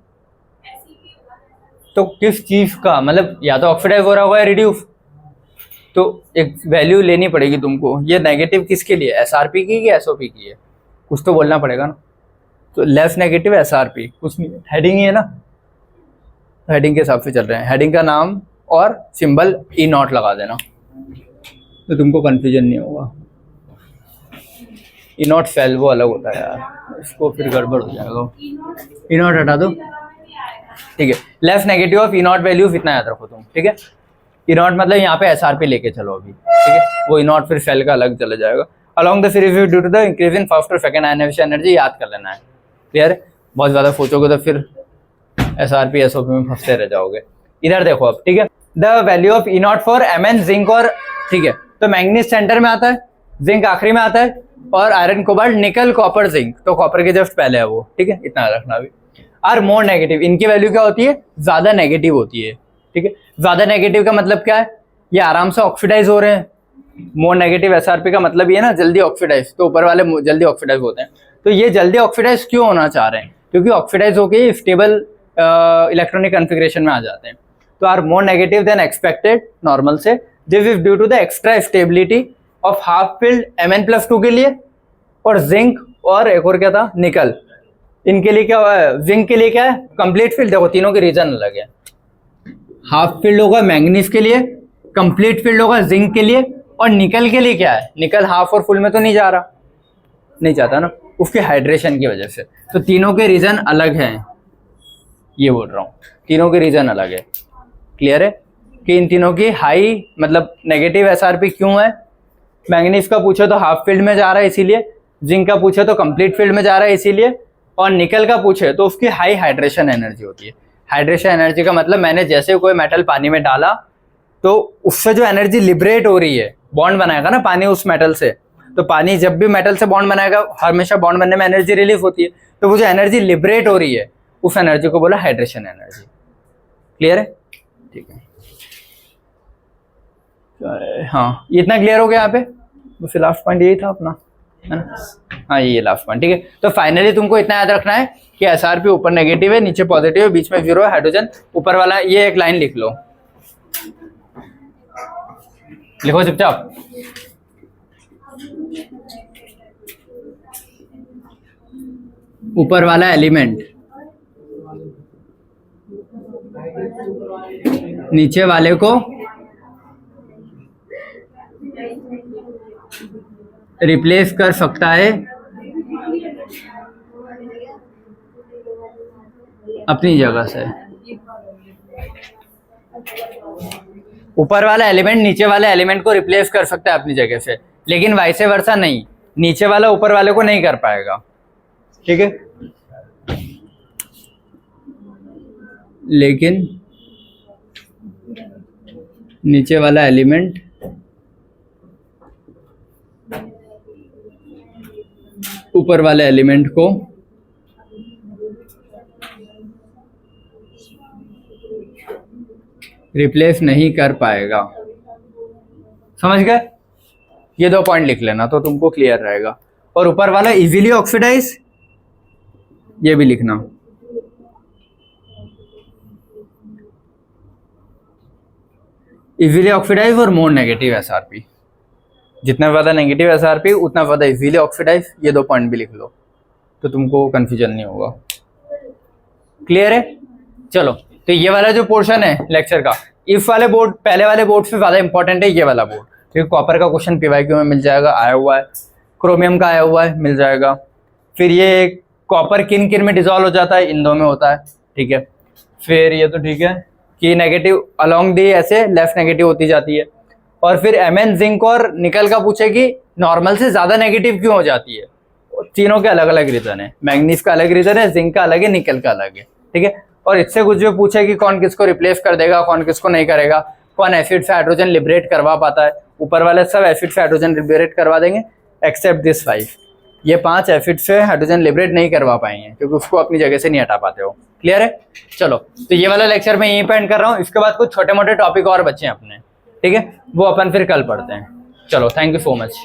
तो किस चीज का, मतलब या तो ऑक्सीडाइज हो रहा होगा या रिड्यूस, तो एक वैल्यू लेनी पड़ेगी तुमको। ये नेगेटिव किसके लिए? एसआरपी की कि एसओपी की है? कुछ तो बोलना पड़ेगा ना। तो लेस नेगेटिव एसआरपी, कुछ नहीं, हेडिंग ही है ना, हेडिंग के हिसाब से चल रहे हैं। हेडिंग का नाम और सिंबल ई नॉट लगा देना तो तुमको कंफ्यूजन नहीं होगा। ई नॉट सेल वो अलग होता है यार, इसको फिर गड़बड़ हो जाएगा। ई नॉट हटा दो, ठीक है। Less negative of E not values इतना याद रखो तुम, ठीक है। ई नॉट मतलब यहाँ पे एसआरपी लेके चलो अभी, ठीक है, वो ई नॉट फिर सेल का अलग चला जाएगा। Along the series due to the increase in first और सेकंड आयनाइजेशन एनर्जी, याद कर लेना है। क्लियर है? बहुत ज्यादा सोचोगे तो फिर एसआरपी एसओपी में फंसते रह जाओगे। इधर देखो अब, ठीक है, the value of E naught for Mn zinc और, ठीक है, तो मैंगनीज सेंटर में आता है, जिंक आखिरी में आता है, और iron cobalt nickel copper zinc तो कॉपर के जस्ट पहले है वो, ठीक है, इतना रखना अभी। आर मोर नेगेटिव, इनकी वैल्यू क्या होती है? ज्यादा नेगेटिव होती है, ठीक है। ज्यादा नेगेटिव का मतलब क्या है? ये आराम से ऑक्सीडाइज हो रहे हैं। मोर नेगेटिव एसआरपी का मतलब ये ना जल्दी ऑक्सीडाइज, तो ऊपर वाले जल्दी ऑक्सीडाइज होते हैं। तो ये जल्दी ऑक्सीडाइज क्यों होना चाह रहे हैं? क्योंकि ऑक्सीडाइज होकर स्टेबल इलेक्ट्रॉनिक कन्फिग्रेशन में आ जाते हैं। तो are more negative than expected normal से, this is due to the extra stability of half filled Mn+2 के लिए और जिंक और एक और क्या था, निकल, इनके लिए क्या हुआ है, जिंक के लिए क्या है, कंप्लीट फील्ड। देखो तीनों के रीजन अलग है, हाफ फील्ड होगा मैंगनीज के लिए, कंप्लीट फील्ड होगा जिंक के लिए, और निकल के लिए क्या है, निकल हाफ और फुल में तो नहीं जा रहा, नहीं जाता ना, उसके हाइड्रेशन की वजह से। तो तीनों के रीजन अलग हैं, ये बोल रहा हूँ, तीनों के रीजन अलग है। क्लियर है कि इन तीनों की हाई मतलब नेगेटिव एसआरपी क्यों है। मैंगनीज का पूछे तो हाफ फील्ड में जा रहा है इसीलिए, जिंक का पूछे तो कंप्लीट फील्ड में जा रहा है इसीलिए, और निकल का पूछे तो उसकी हाई हाइड्रेशन एनर्जी होती है। हाइड्रेशन एनर्जी का मतलब मैंने जैसे कोई मेटल पानी में डाला तो उससे जो एनर्जी लिबरेट हो रही है, बॉन्ड बनाएगा ना पानी उस मेटल से, तो पानी जब भी मेटल से बॉन्ड बनाएगा हमेशा बॉन्ड बनने में एनर्जी रिलीफ होती है, तो वो जो एनर्जी लिबरेट हो रही है उस एनर्जी को बोला हाइड्रेशन एनर्जी। क्लियर है, ठीक है, हाँ इतना क्लियर हो गया यहाँ पे। तो फिर लास्ट पॉइंट यही था अपना, है ना, हाँ ये लास्ट पॉइंट, ठीक है। तो फाइनली तुमको इतना याद रखना है कि एसआरपी ऊपर नेगेटिव है, नीचे पॉजिटिव है, बीच में 0 है, हाइड्रोजन ऊपर वाला, ये एक लाइन लिख लो, लिखो चुपचाप। ऊपर वाला एलिमेंट नीचे वाले को रिप्लेस कर सकता है अपनी जगह से। ऊपर वाला एलिमेंट नीचे वाले एलिमेंट को रिप्लेस कर सकता है अपनी जगह से, लेकिन वाइसे वर्सा नहीं, नीचे वाला ऊपर वाले को नहीं कर पाएगा, ठीक है। लेकिन नीचे वाला एलिमेंट ऊपर वाले एलिमेंट को रिप्लेस नहीं कर पाएगा। समझ गए, ये 2 पॉइंट लिख लेना तो तुमको क्लियर रहेगा। और ऊपर वाला इजीली ऑक्सीडाइज, ये भी लिखना। इजीली ऑक्सीडाइज और मोर नेगेटिव एसआरपी, जितना ज्यादा नेगेटिव एसआरपी उतना ज्यादा इजीली ऑक्सीडाइज, ये 2 पॉइंट भी लिख लो तो तुमको कंफ्यूजन नहीं होगा। क्लियर है, चलो तो ये वाला जो पोर्शन है लेक्चर का, इफ वाले बोर्ड, पहले वाले बोर्ड से ज्यादा इंपॉर्टेंट है ये वाला बोर्ड, क्योंकि कॉपर का क्वेश्चन पीवाईक्यू में मिल जाएगा, आया हुआ है, क्रोमियम का आया हुआ है, मिल जाएगा। फिर ये कॉपर किन किन में डिजोल्व हो जाता है, इन 2 में होता है, ठीक है। फिर ये तो ठीक है कि नेगेटिव अलोंग दी ऐसे लेफ्ट नेगेटिव होती जाती है। और फिर एमएन, जिंक और निकल का पूछे कि नॉर्मल से ज्यादा नेगेटिव क्यों हो जाती है, तीनों के अलग अलग रीजन है, मैंगनीज का अलग रीजन है, जिंक का अलग है, निकल का अलग है, ठीक है। और इससे कुछ जो पूछे कि कौन किसको रिप्लेस कर देगा, कौन किसको नहीं करेगा, कौन एसिड से हाइड्रोजन लिबरेट करवा पाता है, ऊपर वाले सब एसिड से हाइड्रोजन लिबरेट करवा देंगे एक्सेप्ट दिस 5, ये 5 एसिड से हाइड्रोजन लिबरेट नहीं करवा पाएंगे क्योंकि उसको अपनी जगह से नहीं हटा पाते हो। क्लियर है, चलो तो ये वाला लेक्चर मैं यहीं पे एंड कर रहा हूँ। इसके बाद कुछ छोटे मोटे टॉपिक और बचे हैं अपने, ठीक है, वो अपन फिर कल पढ़ते हैं। चलो, थैंक यू सो मच।